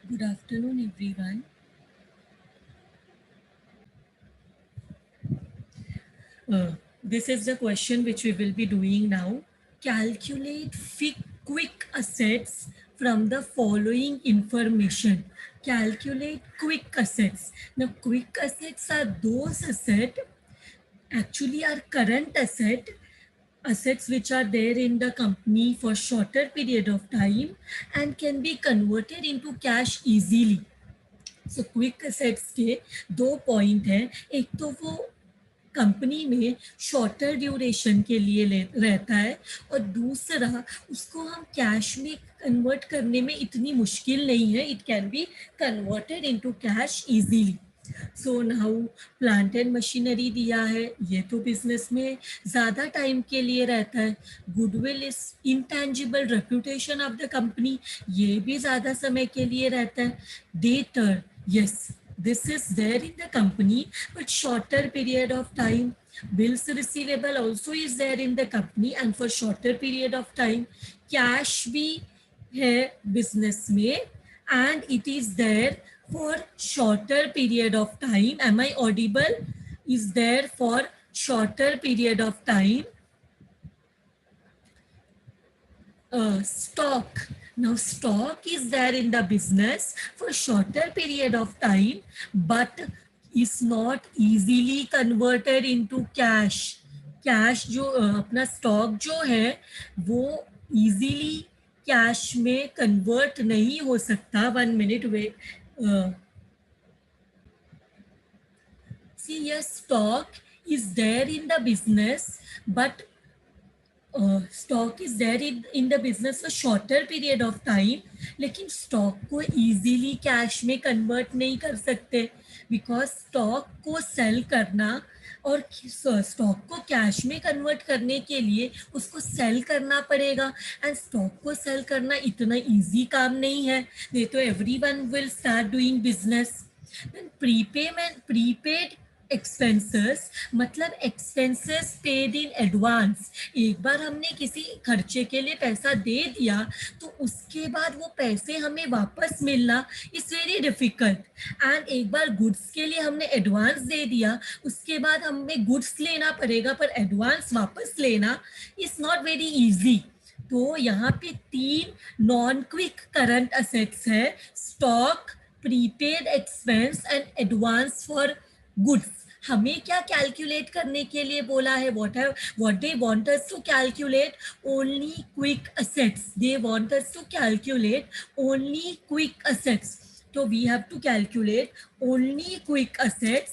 Good afternoon, everyone. This is the question which we will be doing now. Calculate quick assets from the following information. Calculate quick assets. Now, quick assets are those assets, actually are current assets which are there in the company for shorter period of time and can be converted into cash easily. So quick assets के दो point हैं. एक तो वो company में shorter duration के लिए रहता है और दूसरा उसको हम कैश में कन्वर्ट करने में इतनी मुश्किल नहीं है. It can be converted into cash easily. So now plant and machinery दिया है, ये तो बिजनेस में ज़्यादा टाइम के लिए रहता है. Goodwill is intangible reputation of the company, ये भी ज़्यादा समय के लिए रहता है. Debtor, yes, this is there in the company but shorter period of time. Bills receivable also is there in the company and for shorter period of time. Cash भी है business में and it is there for shorter period of time. Am I audible? Is there for shorter period of time. Stock. Now, stock is there in the business for shorter period of time, but is not easily converted into cash. Cash जो अपना stock जो है वो easily cash में convert नहीं हो सकता. 1 minute we see, your stock is there in the business but stock is there in the business for shorter period of time, लेकिन स्टॉक को इजीली कैश में कन्वर्ट नहीं कर सकते बिकॉज स्टॉक को सेल करना और स्टॉक को कैश में कन्वर्ट करने के लिए उसको सेल करना पड़ेगा एंड स्टॉक को सेल करना इतना इजी काम नहीं है. नहीं तो everyone will start doing business. Prepaid expenses मतलब एक्सपेंसेस पेड इन एडवांस. एक बार हमने किसी खर्चे के लिए पैसा दे दिया तो उसके बाद वो पैसे हमें वापस मिलना इज वेरी डिफिकल्ट. एंड एक बार गुड्स के लिए हमने एडवांस दे दिया, उसके बाद हमें गुड्स लेना पड़ेगा पर एडवांस वापस लेना इज नॉट वेरी इजी. तो यहाँ पे 3 नॉन क्विक करंट असेट्स है: stock, prepaid expense and advance for goods. हमें क्या कैलकुलेट करने के लिए बोला है? What they want us to calculate? Only quick assets. They want us to calculate only quick assets. तो we have to calculate only quick assets.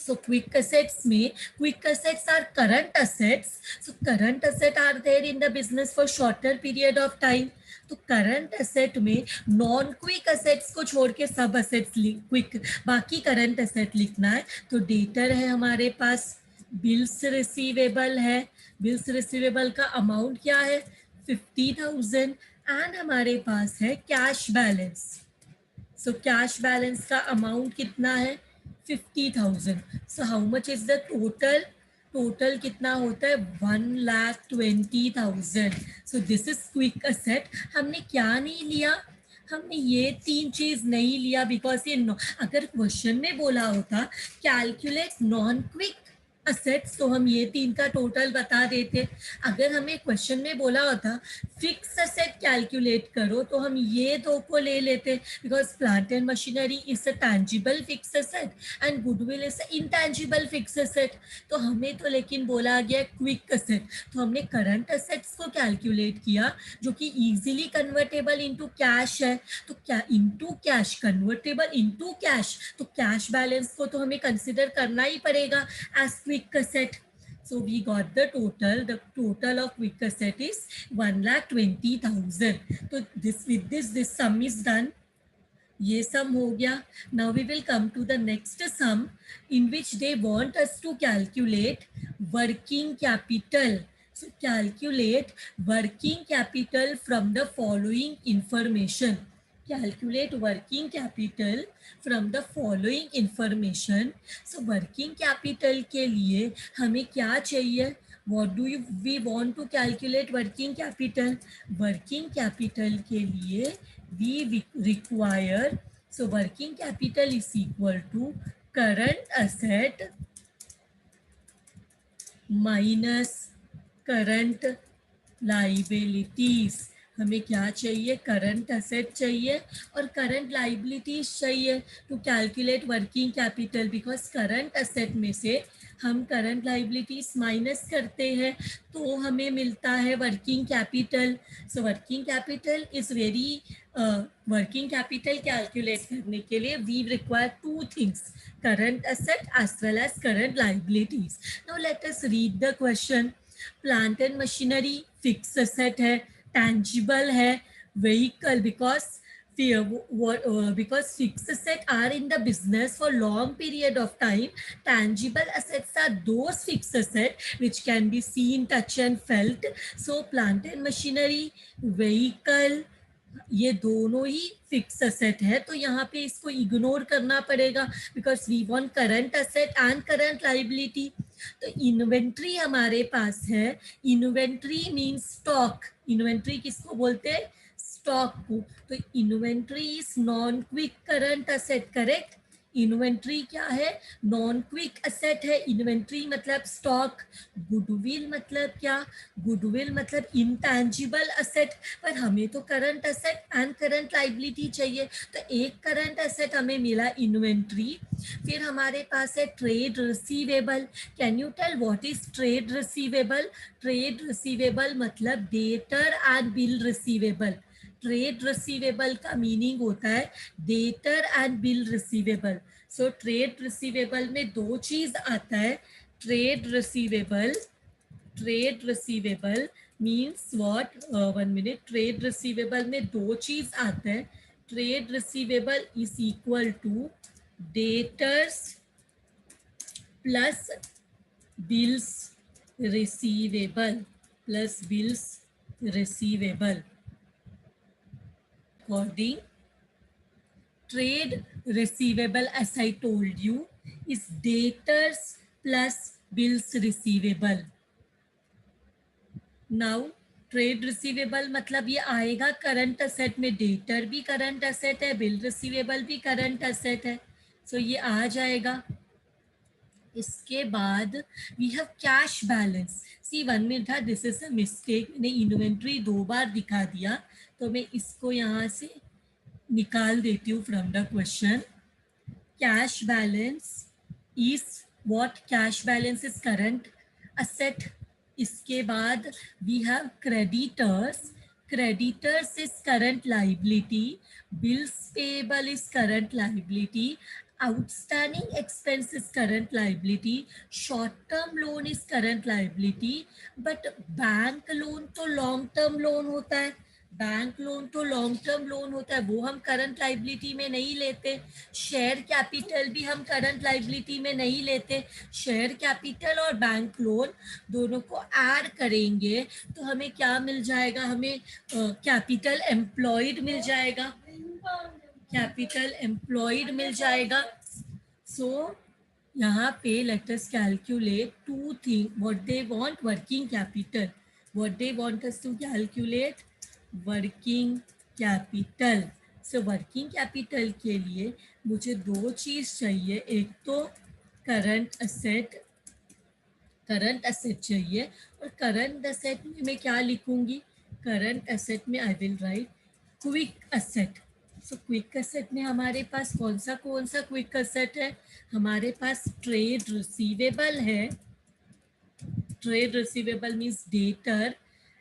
So quick assets में, quick assets are current assets. So current asset are there in the business for shorter period of time. तो current asset में non quick assets को छोड़ के सब assets quick, बाकी current asset लिखना है. तो डेटर है हमारे पास, बिल्स रिसीवेबल है. बिल्स रिसीवेबल का अमाउंट क्या है? 50,000. एंड हमारे पास है cash balance. So cash balance का अमाउंट कितना है? 50,000. So how much is the total? Total कितना होता है? 1,20,000. सो दिस इज क्विक असेट. हमने क्या नहीं लिया? हमने ये 3 चीज नहीं लिया बिकॉज ये अगर क्वेश्चन में बोला होता कैलकुलेट नॉन क्विक असेट्स तो हम ये 3 का टोटल बता देते. अगर हमें क्वेश्चन में बोला होता फिक्स असेट कैलकुलेट करो तो हम ये 2 को ले लेते because plant and machinery is a tangible fix asset and goodwill is a intangible fix asset. तो हमें तो लेकिन बोला गया क्विक असेट, तो हमने करंट असेट्स को कैलकुलेट किया जो कि इजीली कन्वर्टेबल इनटू कैश है. तो क्या into cash, convertible into cash, तो कैश बैलेंस को तो हमें कंसिडर करना ही पड़ेगा as quick asset. So we got the total of quick asset is 1,20,000. So this sum is done. ये sum हो गया. Now we will come to the next sum in which they want us to calculate working capital. So calculate working capital from the following information. Calculate working capital from the following information. So working capital के लिए हमें क्या चाहिए? What do we want to calculate working capital? Working capital के लिए we require, so working capital is equal to current asset minus current liabilities. हमें क्या चाहिए, करंट असेट चाहिए और करंट लाइबिलिटीज चाहिए to calculate working capital, because current asset में से हम करंट लाइबिलिटीज माइनस करते हैं तो हमें मिलता है working capital. So working capital is very, working capital calculate करने के लिए we require two things, current asset as well as current liabilities. Now let us read the question. Plant and machinery fixed asset है, tangible है, vehicle because fixed asset are in the business for long period of time. Tangible assets are those fixed asset which can be seen, touch and felt. So plant and machinery, vehicle, ये दोनों ही fix asset है, तो यहाँ पे इसको ignore करना पड़ेगा because we want current asset and current liability. तो इन्वेंट्री हमारे पास है, इन्वेंट्री मीन्स स्टॉक, इन्वेंट्री किसको बोलते हैं, स्टॉक को। तो inventory is non quick current asset, correct. Inventory क्या है, नॉन क्विक असेट है, इन्वेंट्री मतलब स्टॉक। गुडविल मतलब क्या, गुडविल मतलब इंटैंजिबल असेट, पर हमें तो current asset and current liability चाहिए, तो एक करंट असेट हमें मिला इन्वेंट्री। फिर हमारे पास है trade receivable. Can you tell what is trade receivable? Trade receivable मतलब debtor and bill receivable. Trade receivable का मीनिंग होता है debtor and bill receivable. So trade receivable में दो चीज आता है, trade receivable, trade receivable means what, one minute, trade receivable में दो चीज आता है। Trade receivable is equal to debtors plus bills receivable, plus bills receivable. According, trade receivable, as I told you, is debtors plus bills receivable. Now trade receivable मतलब ये आएगा current asset में, debtor भी करंट असेट है, bill receivable भी current asset है, so ये आ जाएगा। इसके बाद we have cash balance. See one minute था, दिस इज अ मिस्टेक, मैंने इन्वेंट्री दो बार दिखा दिया, तो मैं इसको यहाँ से निकाल देती हूँ from the question. Cash balance is what, cash balance is current asset. इसके बाद we have creditors, creditors is current liability, bills payable is current liability, outstanding expense is current liability, short term loan is current liability, but bank loan तो long term loan होता है, bank loan तो long term loan होता है, वो हम current liability में नहीं लेते। शेयर कैपिटल भी हम करंट लाइबिलिटी में नहीं लेते। शेयर कैपिटल और बैंक लोन दोनों को ऐड करेंगे तो हमें क्या मिल जाएगा, हमें कैपिटल एम्प्लॉयड मिल जाएगा, कैपिटल एम्प्लॉयड मिल जाएगा। सो यहाँ पे let us calculate two thing, what they want, working capital, what they want us to calculate, working capital. So working capital के लिए मुझे दो चीज चाहिए, एक तो करंट असेट, करंट असेट चाहिए, और करंट असेट में मैं क्या लिखूंगी, करंट असेट में I will write quick asset. So quick asset में हमारे पास कौन सा क्विक असेट है, हमारे पास ट्रेड रिसीवेबल है, trade receivable means debtor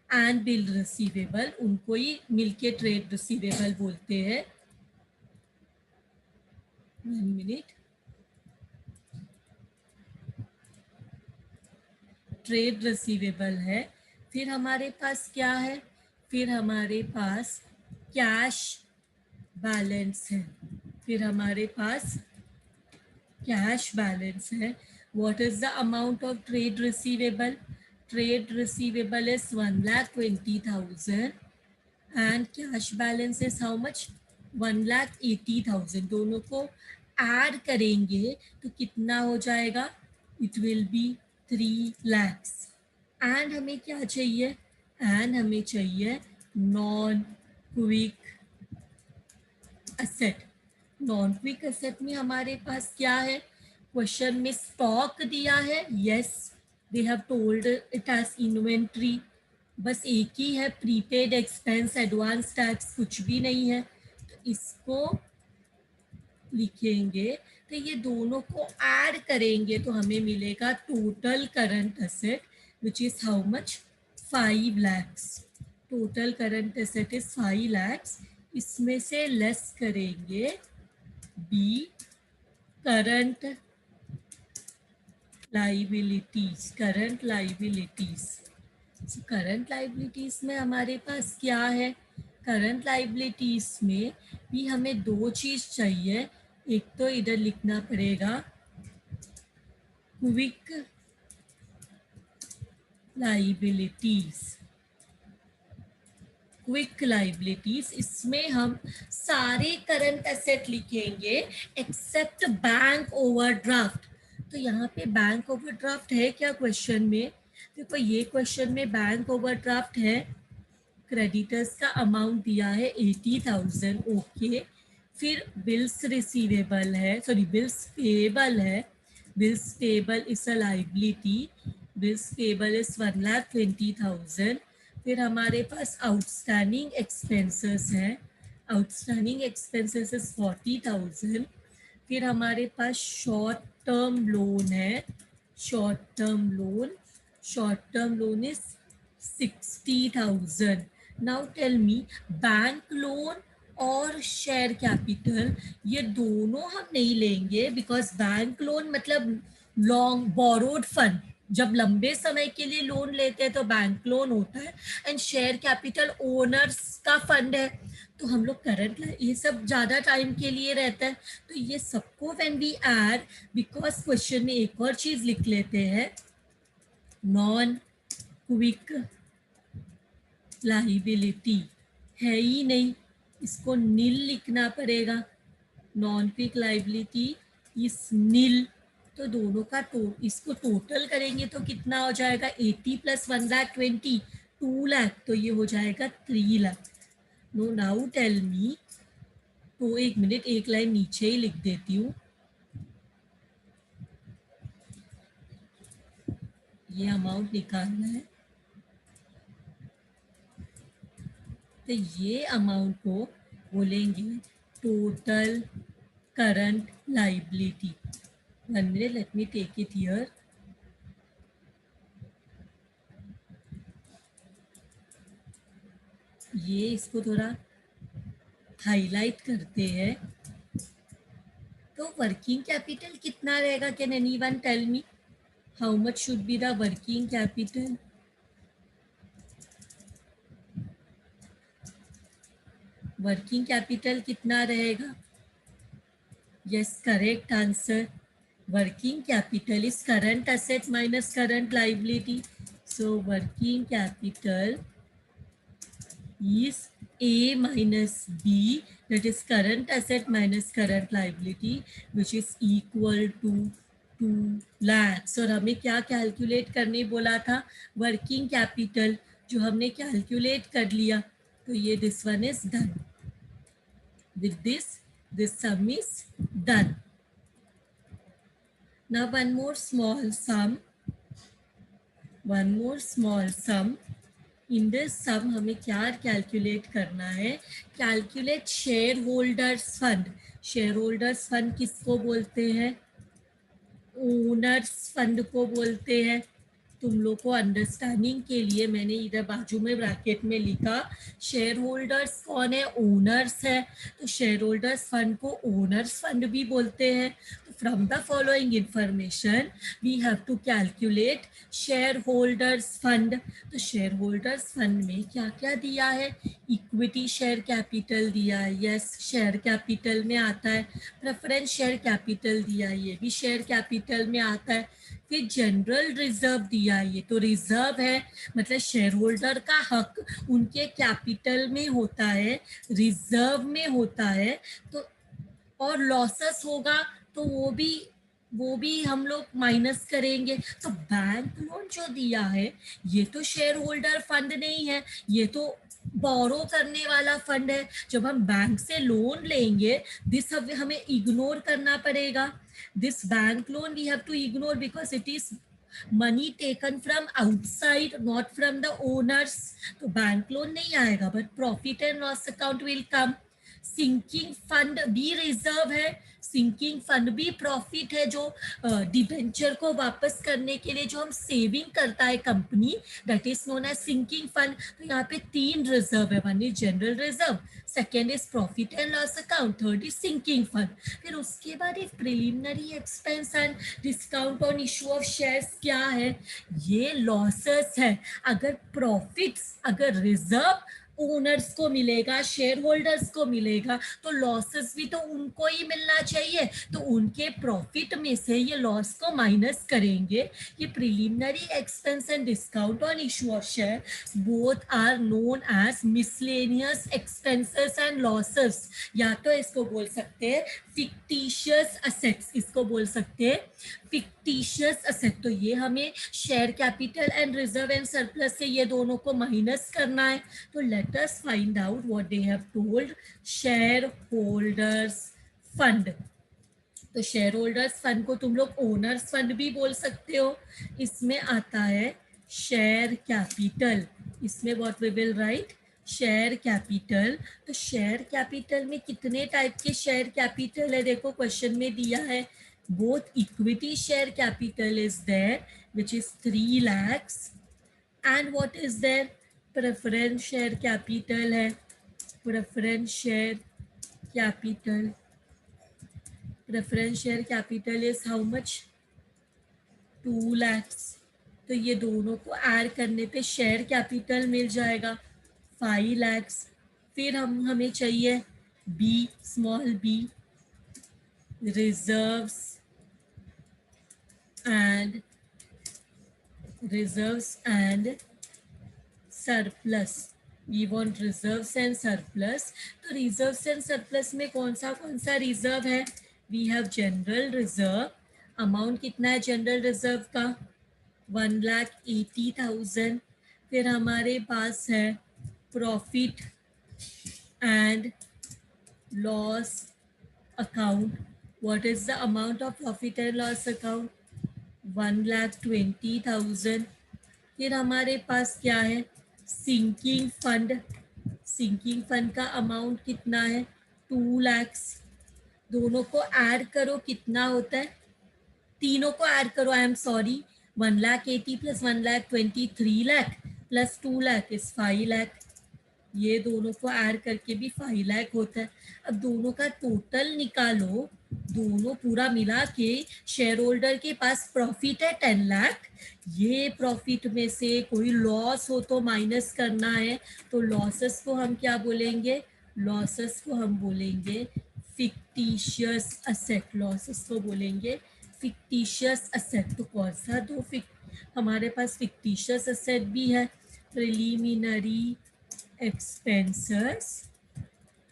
and bill receivable, उनको ही मिलके ट्रेड रिसीवेबल बोलते हैं। 1 मिनट, ट्रेड रिसीवेबल है, फिर हमारे पास क्या है, फिर हमारे पास कैश बैलेंस है, फिर हमारे पास कैश बैलेंस है। What is the amount of trade receivable, trade receivable is 1,20,000 and cash balance is how much, 1,80,000। दोनों को ऐड करेंगे तो कितना हो जाएगा, it will B 3 lakhs। And हमें क्या चाहिए, एंड हमें चाहिए non quick asset. Non quick asset में हमारे पास क्या है, क्वेश्चन में स्टॉक दिया है, yes they have told it as inventory, बस एक ही है, प्रीपेड एक्सपेंस एडवांस टैक्स कुछ भी नहीं है, तो इसको लिखेंगे। तो ये दोनों को ऐड करेंगे तो हमें मिलेगा total current asset which is how much, 5 lakhs। Total current asset is 5 lakhs। इसमें से लेस करेंगे B current liabilities. Current liabilities, current liabilities में हमारे पास क्या है, करंट लाइबिलिटीज में भी हमें दो चीज चाहिए। एक तो इधर लिखना पड़ेगा क्विक लाइबिलिटीज। क्विक लाइबिलिटीज, इसमें हम सारे करंट एसेट लिखेंगे एक्सेप्ट बैंक ओवरड्राफ्ट। तो यहाँ पे बैंक ओवरड्राफ्ट है क्या क्वेश्चन में, देखो ये क्वेश्चन में बैंक ओवरड्राफ्ट है, क्रेडिटर्स का अमाउंट दिया है 80,000, ओके। फिर बिल्स रिसीवेबल है, सॉरी बिल्स पेबल है, bills payable is a liability, bills payable is 1,20,000। फिर हमारे पास आउटस्टैंडिंग एक्सपेंसेस हैं, आउटस्टैंडिंग एक्सपेंसेस इज 40,000। फिर हमारे पास शॉर्ट टर्म लोन है, short term loan, short term loan is 60,000। Now tell me, bank loan और शेयर कैपिटल ये दोनों हम नहीं लेंगे, बिकॉज बैंक लोन मतलब लॉन्ग बोरोड फंड, जब लंबे समय के लिए लोन लेते हैं तो बैंक लोन होता है, एंड शेयर कैपिटल ओनर्स का फंड है, तो हम लोग करंट ये सब ज़्यादा टाइम के लिए रहता है, तो ये सबको when we add, because question में एक और चीज़ लिख लेते हैं, नॉन क्विक लाइबिलिटी है ही नहीं, इसको नील लिखना पड़ेगा, नॉन क्विक लाइबिलिटी इस नील। तो दोनों का इसको टोटल करेंगे तो कितना हो जाएगा, 80 + 1,20,000 2 लाख, तो ये हो जाएगा 3 lakh. No now tell me, तो एक मिनट एक लाइन नीचे ही लिख देती हूँ, ये अमाउंट निकालना है, तो ये अमाउंट को बोलेंगे total current liability. 1 minute, let me take it here। ये इसको थोड़ा हाईलाइट करते हैं, तो वर्किंग कैपिटल कितना रहेगा, can anyone tell me how much should be the working capital, working capital कितना रहेगा, yes correct answer, working capital is current asset minus current liability, so working capital is A minus B, that is current asset minus current liability, which is equal to 2 lakhs। और हमें क्या calculate करने बोला था, working capital, जो हमने calculate कर लिया, तो ये this one is done, with this sum is done. Now one more small sum, one more small sum, in this sum हमें क्या कैलकुलेट करना है, calculate share holders fund. Share holders fund किसको बोलते हैं, ओनर्स फंड को बोलते हैं। तुम लोग को अंडरस्टैंडिंग के लिए मैंने इधर बाजू में ब्रैकेट में लिखा, शेयर होल्डर्स कौन है, ओनर्स है, तो शेयर होल्डर्स फंड को ओनर्स फंड भी बोलते हैं। तो from the following information we have to calculate share holders fund. तो शेयर होल्डर्स फंड में क्या क्या दिया है, इक्विटी शेयर कैपिटल दिया है, यस शेयर कैपिटल में आता है, प्रेफरेंस शेयर कैपिटल दिया है, ये भी शेयर कैपिटल में आता है, फिर जनरल रिजर्व दिया है, ये तो रिजर्व है, मतलब शेयर होल्डर का हक उनके कैपिटल में होता है, रिजर्व में होता है, तो और लॉसेस होगा तो वो भी हम लोग माइनस करेंगे। तो बैंक लोन जो दिया है ये तो शेयर होल्डर फंड नहीं है, ये तो बोरो करने वाला फंड है। जब हम बैंक से लोन लेंगे, दिस हमें इग्नोर करना पड़ेगा। This bank loan we have to ignore because it is money taken from outside, not from the owners. तो बैंक लोन नहीं आएगा, but profit and loss account will come. Sinking fund भी reserve है, sinking fund भी profit है, जो debenture को वापस करने के लिए जो हम सेविंग करता है company, that is known as sinking fund. तो यहाँ पे तीन रिजर्व है, one is general reserve, second is profit and loss account, third is sinking fund. फिर उसके बाद एक preliminary expense and discount on issue of shares क्या है, ये लॉसेस है। अगर प्रॉफिट्स, अगर रिजर्व ओनर्स को मिलेगा, शेयर होल्डर्स को मिलेगा, तो लॉसेस भी तो उनको ही मिलना चाहिए। तो उनके प्रॉफिट में से ये लॉस को माइनस करेंगे। ये preliminary expense and discount on issue of share both are known as miscellaneous expenses and losses. या तो इसको बोल सकते हैं फिक्टिशियस असेट्स, इसको बोल सकते हैं फिक्टिशियस असेट। तो ये हमें share capital and reserve and surplus से ये दोनों को माइनस करना है। तो let us find out what they have told. Share holders fund, तो शेयर होल्डर्स फंड को तुम लोग ओनर्स फंड भी बोल सकते हो। इसमें आता है शेयर कैपिटल, इसमें what we will write, share capital. तो शेयर कैपिटल में कितने टाइप के शेयर कैपिटल है, देखो क्वेश्चन में दिया है। Both equity share capital is there which is 3 lakhs, and what is there, preference share capital है। Preference share capital, preference share capital is how much, 2 lakhs। तो ये दोनों को ऐड करने पे शेयर कैपिटल मिल जाएगा 5 lakhs। फिर हमें चाहिए B, small B, reserves and surplus. We want reserves and surplus. तो रिजर्व्स एंड सरप्लस में कौन सा रिजर्व है, we have general reserve. Amount कितना है जनरल रिजर्व का, 1,80,000। फिर हमारे पास है profit and loss account. What is the amount of profit and loss account, 1,20,000। फिर हमारे पास क्या है, सिंकिंग फंड। सिंकिंग फंड का अमाउंट कितना है, 2 lakhs। दोनों को ऐड करो कितना होता है, तीनों को ऐड करो, I am sorry, 1,80,000 plus 1,20,000 3 lakh plus 2 lakh is 5 lakh। ये दोनों को ऐड करके भी 5 lakh होता है। अब दोनों का टोटल निकालो, दोनों पूरा मिला के शेयर होल्डर के पास प्रॉफिट है 10 लाख। ये प्रॉफिट में से कोई लॉस हो तो माइनस करना है। तो लॉसेस को हम क्या बोलेंगे, लॉसेस को हम बोलेंगे फिक्टिशियस असेट। लॉसेस को बोलेंगे फिक्टिशियस असेट। तो कौन सा दो हमारे पास फिक्टिशियस असेट भी है, प्रिलिमिनरी एक्सपेंसेस।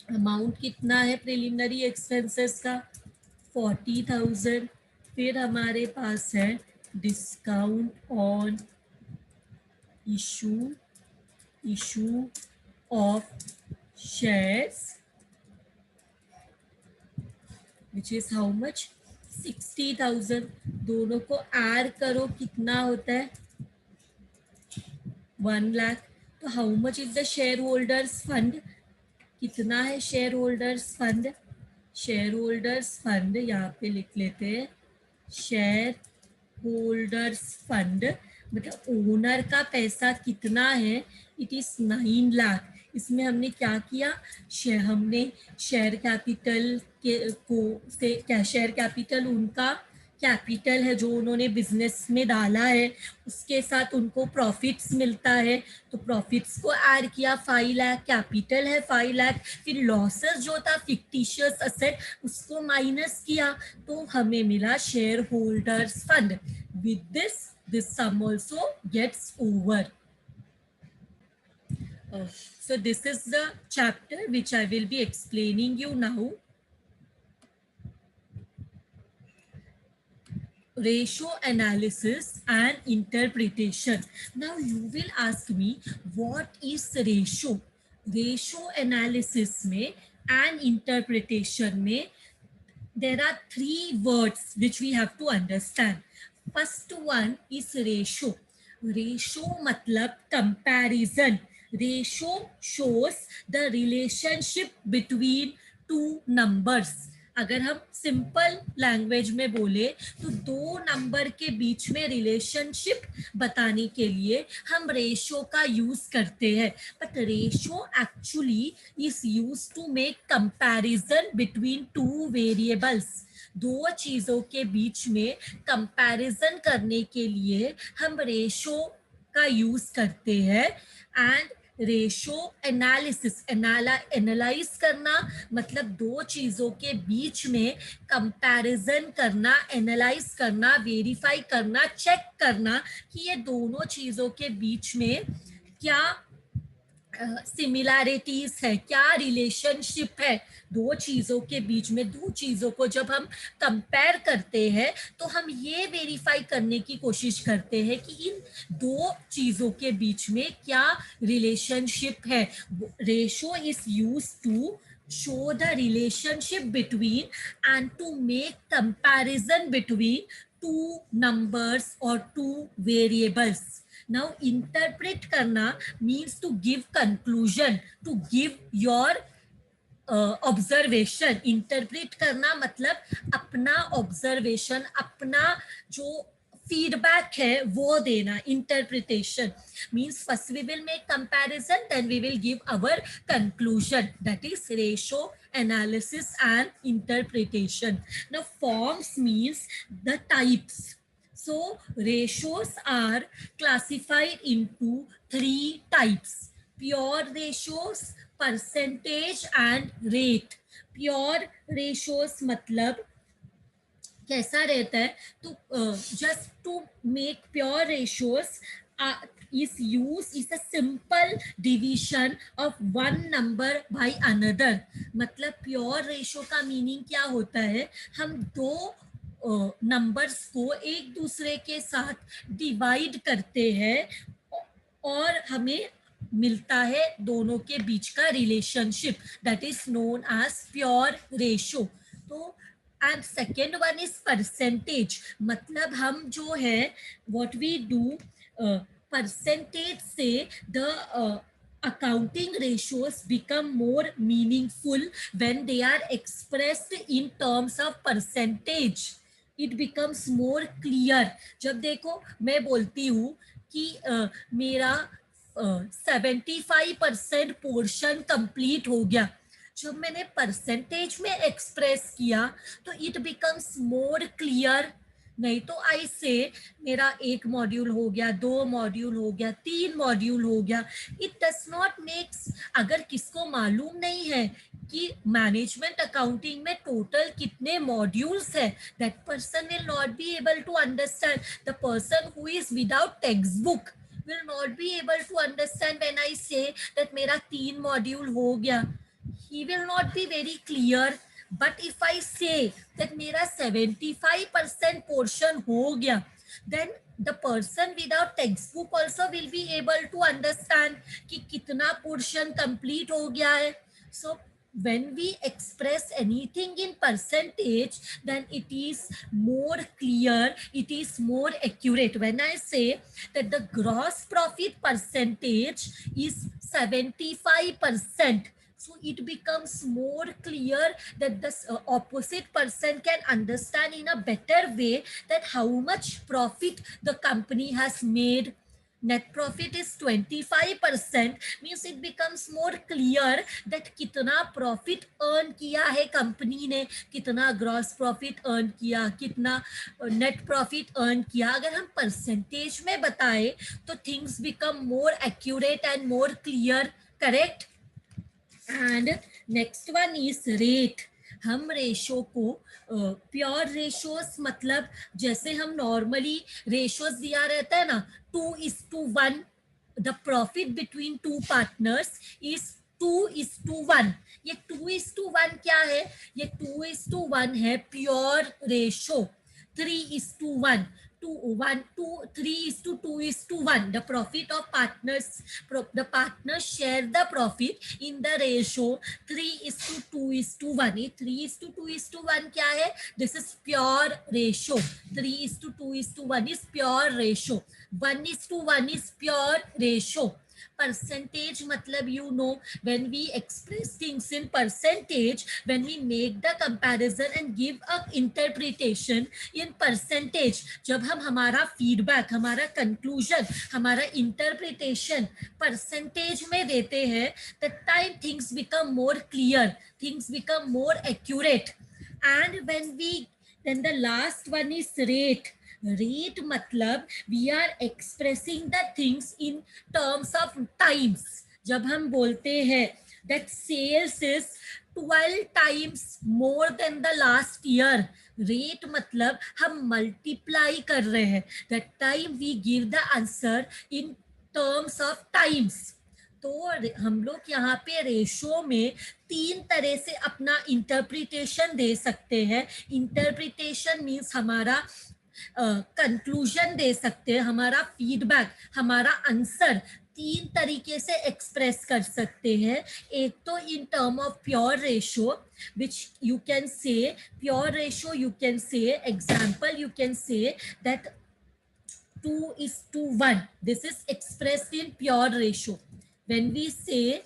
अमाउंट कितना है प्रिलिमिनरी एक्सपेंसेस का, 40,000। फिर हमारे पास है discount on issue of shares which is how much, 60,000। दोनों को ऐड करो कितना होता है, 1 लाख। तो how much is the share holders fund, कितना है share holders fund. Share holders fund यहाँ पे लिख लेते हैं, शेयर होल्डर्स फंड मतलब ओनर का पैसा कितना है, इट इज 9 लाख। इसमें हमने क्या किया, हमने शेयर कैपिटल के को से क्या, शेयर कैपिटल उनका कैपिटल है जो उन्होंने बिजनेस में डाला है, उसके साथ उनको प्रॉफिट्स मिलता है। तो प्रॉफिट्स को ऐड किया, 5 लाख, कैपिटल है 5 लाख। फिर लॉसेस जो था फिक्टिशियस असेट, उसको माइनस किया, तो हमें मिला share holders fund. With this sum also gets over. So this is the chapter which I will be explaining you now. Ratio analysis and interpretation. Now you will ask me, what is ratio? Ratio analysis में and interpretation में there are three words which we have to understand. First one is ratio. Ratio matlab comparison. Ratio shows the relationship between two numbers. अगर हम simple language में बोले तो दो number के बीच में रिलेशनशिप बताने के लिए हम रेशो का यूज करते हैं, but ratio actually is use to make comparison between two variables. दो चीजों के बीच में कंपैरिजन करने के लिए हम रेशो का यूज करते हैं। एंड रेशो एनालिसिस, एनालाइज करना मतलब दो चीजों के बीच में कंपैरिजन करना, एनालाइज करना, वेरीफाई करना, चेक करना कि ये दोनों चीजों के बीच में क्या सिमिलैरिटीज है, क्या रिलेशनशिप है दो चीजों के बीच में। दो चीजों को जब हम कंपेयर करते हैं तो हम ये वेरीफाई करने की कोशिश करते हैं कि इन दो चीजों के बीच में क्या रिलेशनशिप है। Ratio is use to show the relationship between and to make comparison between two numbers or two variables. Now interpret karna means to give conclusion, to give your observation. Interpret करना मतलब अपना observation, अपना जो feedback है वो देना। Interpretation means first we will make comparison, then we will give our conclusion, that is ratio analysis and interpretation. Now forms means the types. So ratios are classified into three types: pure ratios, percentage and rate. Pure ratios मतलब कैसा रहता है, तो just to make pure ratios is used is a simple division of one number by another. मतलब pure ratio का meaning क्या होता है, हम दो नंबर्स को एक दूसरे के साथ डिवाइड करते हैं और हमें मिलता है दोनों के बीच का relationship, that is known as pure ratio. तो and second one is percentage. मतलब हम जो है व्हाट वी डू, परसेंटेज से the accounting ratios become more meaningful when they are expressed in terms of percentage. It becomes more clear. जब देखो मैं बोलती हूँ कि मेरा 75% पोर्शन कंप्लीट हो गया, जब मैंने परसेंटेज में एक्सप्रेस किया तो इट बिकम्स मोर क्लियर। नहीं तो आई से मेरा एक मॉड्यूल हो गया, दो मॉड्यूल हो गया, तीन मॉड्यूल हो गया, इट डज नॉट मेक्स। अगर किसको मालूम नहीं है कि मैनेजमेंट अकाउंटिंग में टोटल कितने मॉड्यूल्स है, that person will not be able to understand. The person who is without text book will not be able to understand when I say that मेरा तीन मॉड्यूल हो गया, he will not be very clear. But if I say that मेरा 75% portion हो गया, then the person without textbook also will be able to understand कि कितना portion complete हो गया है. So when we express anything in percentage, then it is more clear, it is more accurate. When I say that the gross profit percentage is 75%, so it becomes more clear that the opposite person can understand in a better way that how much profit the company has made. Net profit is 25%, means it becomes more clear that कितना profit earn किया है company ने, कितना gross profit earn किया, कितना net profit earn किया। अगर हम percentage में बताएं तो things become more accurate and more clear, correct? And next one is rate. हम रेशो को प्योर रेशोस मतलब जैसे हम नॉर्मली रेशोस दिया रहता है ना, 2:1, the profit between two partners is 2:1। ये 2:1 क्या है, ये 2:1 है pure ratio. 3:1 3:2:1. The profit of the partners share the profit in the ratio 3:2:1. ये 3:2:1 क्या है? This is pure ratio. 3:2:1 is pure ratio. 1:1 is pure ratio. Percentage मतलब when we express things in percentage, when we make the comparison and give a interpretation in percentage, जब हम हमारा feedback, हमारा conclusion, हमारा interpretation percentage में देते हैं, that time things become more clear, things become more accurate. And then the last one is rate. Rate मतलब we are expressing the things in terms of times. जब हम बोलते हैं that sales is 12 times more than the last year, rate मतलब हम multiply कर रहे हैं. That time we give the answer in terms of times. तो हम लोग यहाँ पे रेशो में 3 तरह से अपना इंटरप्रिटेशन दे सकते हैं. इंटरप्रिटेशन मीन्स हमारा कंक्लूजन दे सकते हैं, हमारा फीडबैक, हमारा आंसर 3 तरीके से एक्सप्रेस कर सकते हैं. एक तो in term of pure ratio, which you can say, pure ratio you can say, example you can say that 2:1. This is expressed in pure ratio. When we say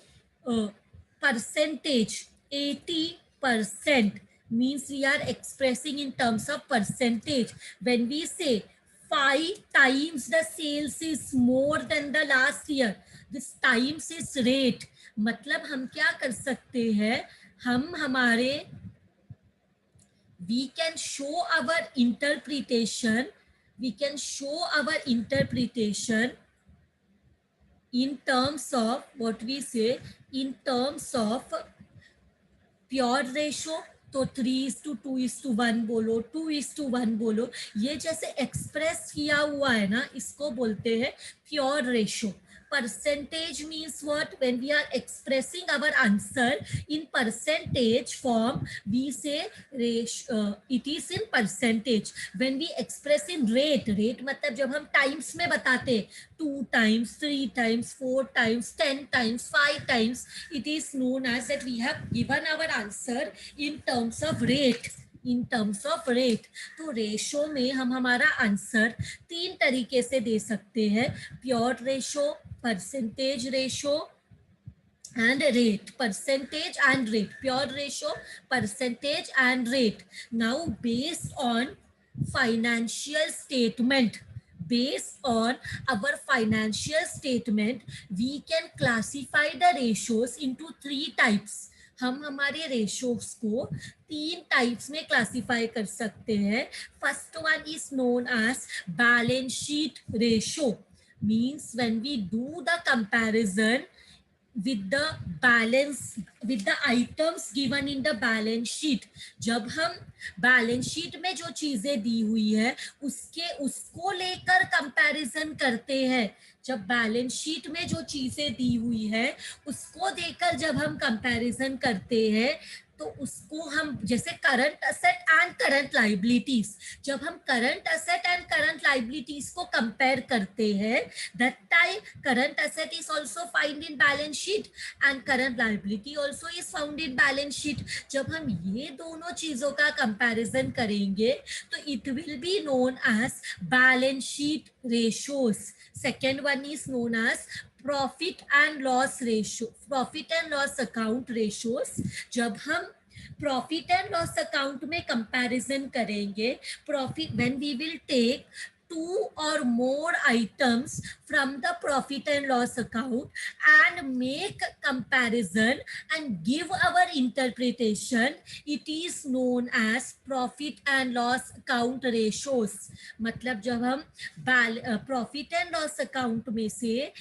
percentage 80% means we are expressing in terms of percentage. When we say 5 times the sales is more than the last year, this times is rate. मतलब हम क्या कर सकते हैं, हम हमारे we can show our interpretation in terms of what we say, in terms of pure ratio. तो 3:2:1 बोलो, 2:1 बोलो, ये जैसे एक्सप्रेस किया हुआ है ना, इसको बोलते हैं pure ratio. Percentage means what? When we are expressing our answer in percentage form, we say it is in percentage. When we express in rate मतलब जब हम times में बताते, 2 times, 3 times, 4 times, 10 times, 5 times, it is known as that we have given our answer in terms of rate. In terms of rate. तो ratio में हम हमारा answer 3 तरीके से दे सकते हैं, pure ratio, percentage ratio and rate. Percentage and rate, pure ratio, percentage and rate. Now based on financial statement, based on our financial statement, we can classify the ratios into 3 types. हम हमारे ratios को 3 types में classify कर सकते हैं. First one is known as balance sheet ratio. Means when we do the comparison with the items given in the balance sheet. जब हम balance sheet में जो चीजें दी हुई है उसको लेकर कंपैरिजन करते हैं. जब बैलेंस शीट में जो चीजें दी हुई है उसको देकर जब हम कंपैरिजन करते हैं, तो उसको हम जैसे current asset and current liabilities, जब हम current asset and current liabilities को कंपेयर करते हैं, that time current asset is also found in balance sheet and current liability also is found in balance sheet. जब हम ये दोनों चीजों का कंपैरिजन करेंगे तो it will be known as balance sheet ratios. Second one is known as profit and loss ratio, profit and loss account ratios. जब हम प्रॉफिट एंड लॉस अकाउंट में कंपैरिजन करेंगे, profit when we will take 2 or more items from the profit and loss account and make comparison and give our interpretation, it is known as profit and loss account ratios. मतलब जब हम profit and loss account में से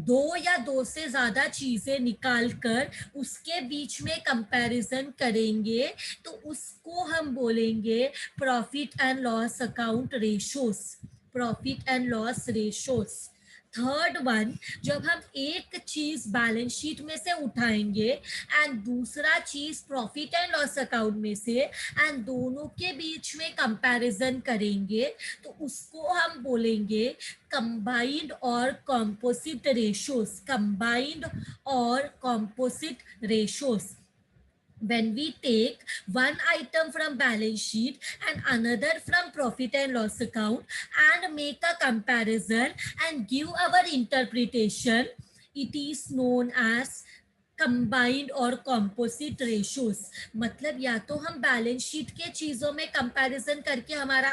2 या 2 से ज्यादा चीजें निकालकर उसके बीच में कंपैरिजन करेंगे, तो उसको हम बोलेंगे profit and loss account ratios. Profit and loss ratios. Third one, जब हम एक चीज बैलेंस शीट में से उठाएंगे एंड दूसरा चीज प्रॉफिट एंड लॉस अकाउंट में से, एंड दोनों के बीच में कंपैरिजन करेंगे, तो उसको हम बोलेंगे कंबाइंड और कॉम्पोजिट रेशियोज, कंबाइंड और composite ratios. When we take one item from balance sheet and another from profit and loss account and make a comparison and give our interpretation, it is known as combined और composite ratios. मतलब या तो हम balance sheet के चीजों में comparison करके हमारा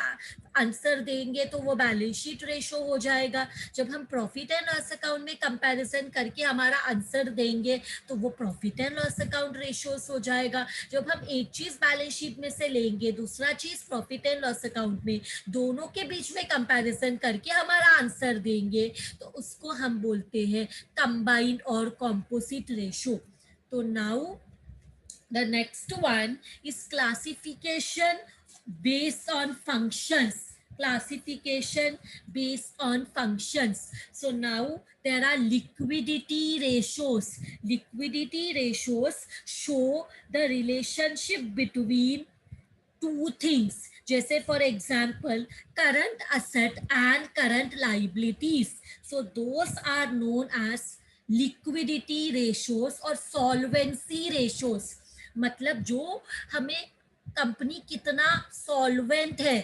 आंसर देंगे तो वो बैलेंस शीट रेशो हो जाएगा. जब हम प्रॉफिट एंड लॉस अकाउंट में कंपैरिजन करके हमारा आंसर देंगे तो वो profit and loss account ratios हो जाएगा. जब हम एक चीज बैलेंस शीट में से लेंगे, दूसरा चीज प्रॉफिट एंड लॉस अकाउंट में, दोनों के बीच में कंपैरिजन करके हमारा आंसर देंगे तो उसको हम बोलते हैं कंबाइंड और कॉम्पोजिट रेशियो. तो now the next one is classification based on functions. Classification based on functions. So now there are liquidity ratios. Liquidity ratios show the relationship between two things. जैसे for example current asset and current liabilities. So those are known as liquidity ratios और solvency ratios. मतलब जो हमें company कितना solvent है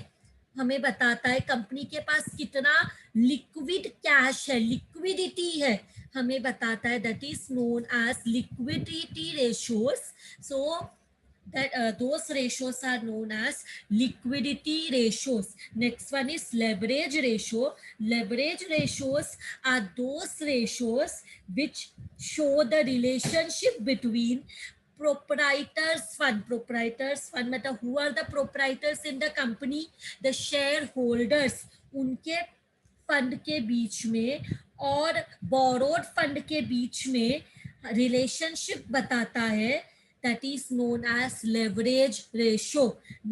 हमें बताता है, कंपनी के पास कितना लिक्विड कैश है, लिक्विडिटी है, हमें बताता है. That is known as liquidity ratios. So that those ratios are known as liquidity ratios. Next one is leverage ratio. Leverage ratios are those ratios which show the relationship between proprietors fund. Proprietors fund matlab who are the proprietors in the company? The shareholders. उनके fund के बीच में और borrowed fund के बीच में relationship बताता है. That is known as leverage ratio.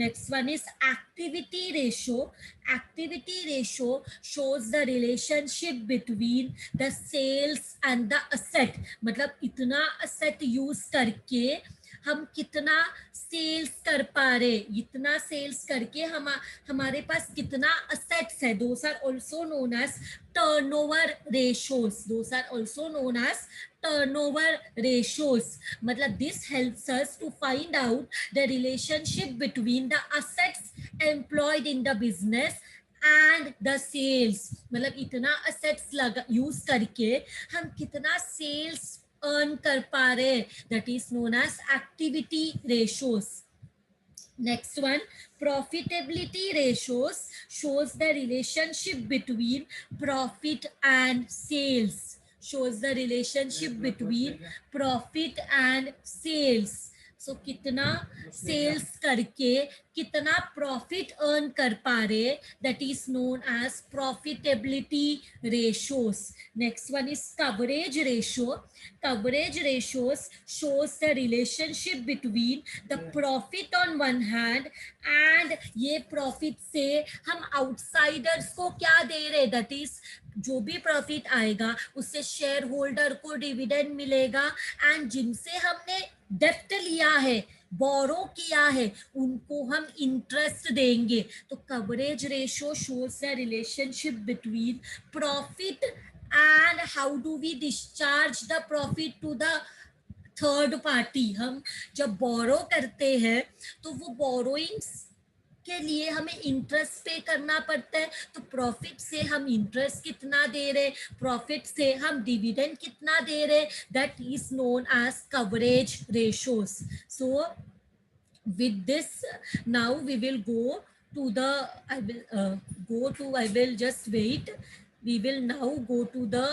Next one is activity ratio. Activity ratio shows the relationship between the sales and the asset. मतलब इतना asset use करके हम कितना सेल्स कर पा रहे, इतना सेल्स करके हमारे पास कितना असेट्स है. Those are also known as turnover ratios. Those are also known as turnover ratios. मतलब this helps us to find out the relationship between the assets employed in the business and the sales. मतलब इतना assets use करके हम कितना sales earn कर पा रहे, that is known as activity ratios. Next one, profitability ratios shows the relationship between profit and sales. Shows the relationship between profit and sales. So कितना sales करके कितना प्रॉफिट अर्न कर पा रहे, that is known as profitability ratios. Next one is coverage ratio. Coverage ratios shows the relationship between the profit on one hand and ये profit से हम outsiders को क्या दे रहे, दैट इज जो भी प्रॉफिट आएगा उससे शेयर होल्डर को डिविडेंड मिलेगा, एंड जिनसे हमने डेप्ट लिया है, बोरो किया है, उनको हम इंटरेस्ट देंगे. तो coverage ratio shows the relationship between profit and how do we discharge the profit to the third party. हम जब बोरो करते हैं तो वो बोरोइंग्स के लिए हमें इंटरेस्ट पे करना पड़ता है. तो प्रॉफिट से हम इंटरेस्ट कितना दे रहे, प्रॉफिट से हम डिविडेंड कितना दे रहे, that is known as coverage ratios. So with this now we will go to the I will just wait. We will now go to the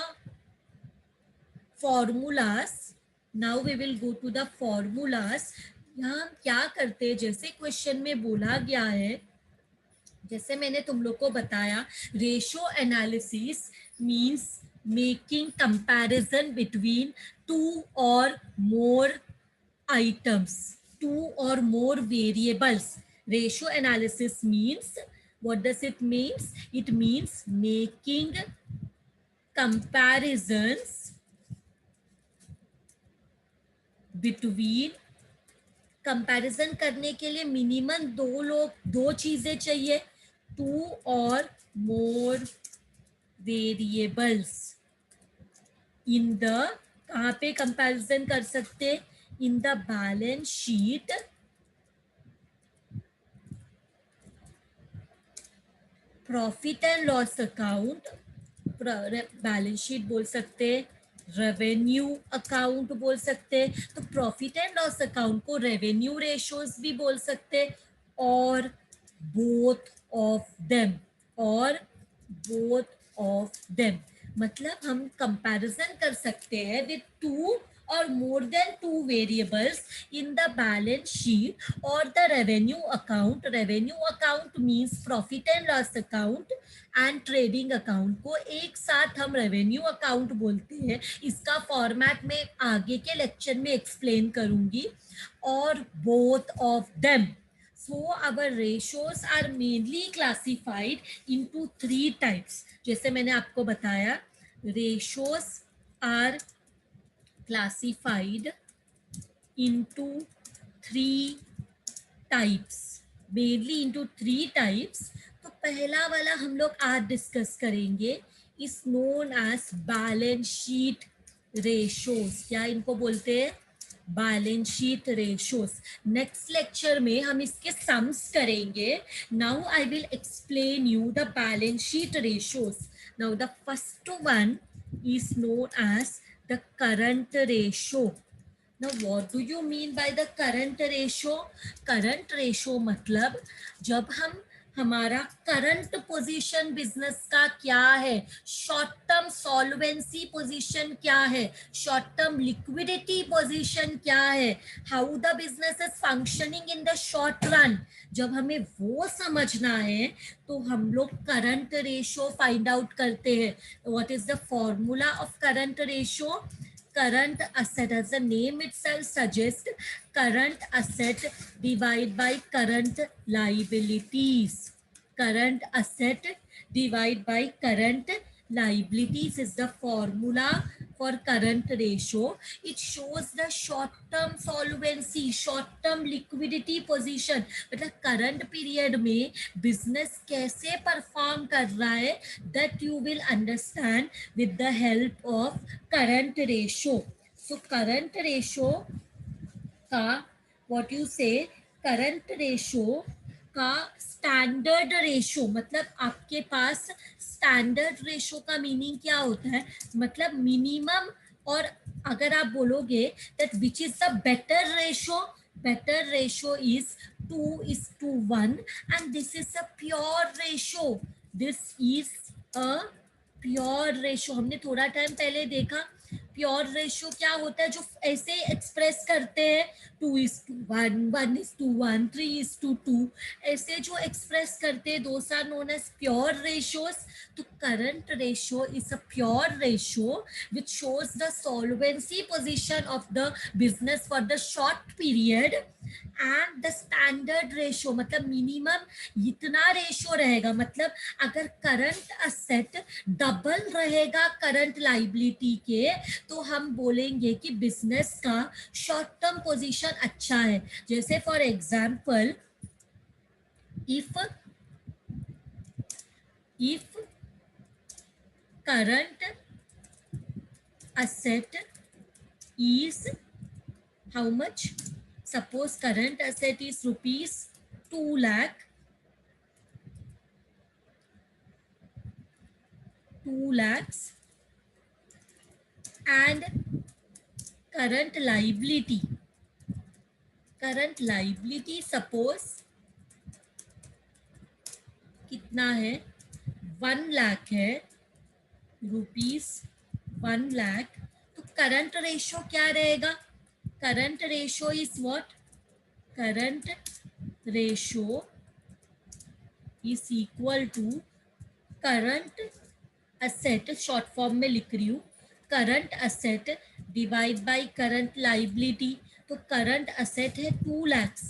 formulas. Now we will go to the formulas. यहाँ हम क्या करते हैं, जैसे question में बोला गया है, जैसे मैंने तुम लोग को बताया, ratio analysis means making comparison between to और मोर आइटम्स, टू और मोर variables. Ratio analysis means, what does it means? It means making comparisons between, comparison करने के लिए मिनिमम दो चीजें चाहिए, टू और मोर वेरिएबल्स इन द, कहाँ पे कंपैरिजन कर सकते, in the balance sheet, profit and loss account, balance sheet बोल सकते, रेवेन्यू अकाउंट बोल सकते, तो प्रॉफिट एंड लॉस अकाउंट को रेवेन्यू रेशोज भी बोल सकते, और बोथ ऑफ देम, और बोथ ऑफ देम, मतलब हम कंपैरिजन कर सकते हैं with two or more than two variables in the balance sheet or the revenue account. Revenue account means profit and loss account and trading account को एक साथ हम revenue account बोलते हैं. इसका फॉर्मेट में आगे के लेक्चर में एक्सप्लेन करूंगी. और both of them. So our ratios are mainly classified into three types. जैसे मैंने आपको बताया, ratios are classified into three types, mainly into three types. तो पहला वाला हम लोग आज डिस्कस करेंगे, is known as balance sheet ratios. क्या इनको बोलते हैं? Balance sheet ratios. Next lecture में हम इसके सम्स करेंगे. Now I will explain you the balance sheet ratios. Now the first one is known as the current ratio. Now what do you mean by the current ratio? Current ratio मतलब जब हम हमारा current position business का क्या है, short term solvency position क्या है, short term liquidity position क्या है, how the business is functioning in the short run, जब हमें वो समझना है तो हम लोग करंट रेशो फाइंड आउट करते हैं. What is the formula of current ratio? Current asset, as the name itself suggests, current asset divided by current liabilities. Current asset divided by current liabilities is the formula for current ratio. It shows the short term solvency, short term liquidity position. मतलब current period में business कैसे perform कर रहा है, that you will understand with the help of current ratio. So current ratio का what you say, current ratio का standard ratio, मतलब आपके पास स्टैंडर्ड रेशो का मीनिंग क्या होता है? मतलब मिनिमम, और अगर आप बोलोगे that which is the better ratio, better ratio is 2:1 and this is a pure ratio. This is a pure ratio. हमने थोड़ा टाइम पहले देखा प्योर रेशो क्या होता है, जो ऐसे एक्सप्रेस करते हैं 2:1, 1:1, 3:2, ऐसे जो एक्सप्रेस करते हैं, those are known as pure ratios. तो current ratio is a pure ratio which shows the solvency position of the business for the short period. And the standard ratio मतलब मिनिमम इतना ratio रहेगा, मतलब अगर current asset double रहेगा current liability के, तो हम बोलेंगे कि बिजनेस का शॉर्ट टर्म पोजीशन अच्छा है. जैसे for example, if current asset is how much? Suppose current asset is rupees 2 lakh, 2 lakhs, and current liability suppose कितना है? 1 लाख है, रुपीस 1 लाख. तो करंट रेशो क्या रहेगा? Current ratio is what? Current ratio is equal to current asset, short form में लिख रही हूँ, current asset divide by current liability. तो करंट असेट है 2 लाख,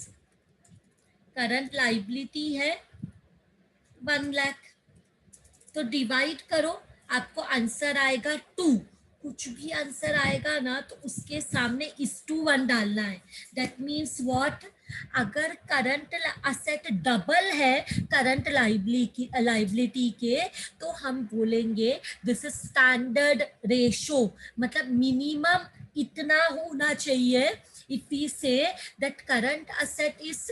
करंट लाइबिलिटी है 1 लाख. तो डिवाइड करो, आपको आंसर आएगा 2, कुछ भी आंसर आएगा ना तो उसके सामने is to 1 डालना है। दैट मीन्स व्हाट, अगर करंट असेट डबल है करंट लाइबिलिटी के, तो हम बोलेंगे दिस इज स्टैंडर्ड रेशो, मतलब मिनिमम इतना होना चाहिए। If we say that current asset is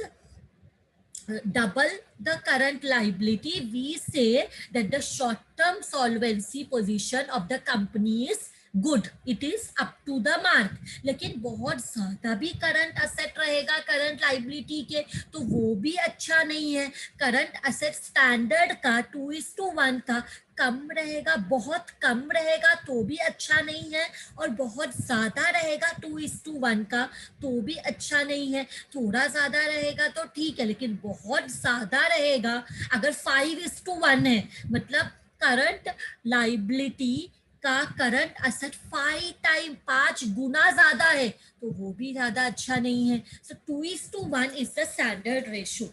double the current liability, we say that the short term solvency position of the company is good, it is up to the mark. लेकिन बहुत ज्यादा भी current asset रहेगा current liability के तो वो भी अच्छा नहीं है। करंट असेट स्टैंडर्ड का 2:1 का कम रहेगा, बहुत कम रहेगा तो भी अच्छा नहीं है, और बहुत ज्यादा रहेगा 2:1 का तो भी अच्छा नहीं है। थोड़ा ज्यादा रहेगा तो ठीक है, लेकिन बहुत ज्यादा रहेगा, अगर 5:1 है मतलब करंट लाइबिलिटी का करंट असेट 5 गुना ज्यादा है, तो वो भी ज्यादा अच्छा नहीं है। So 2:1 is the standard ratio.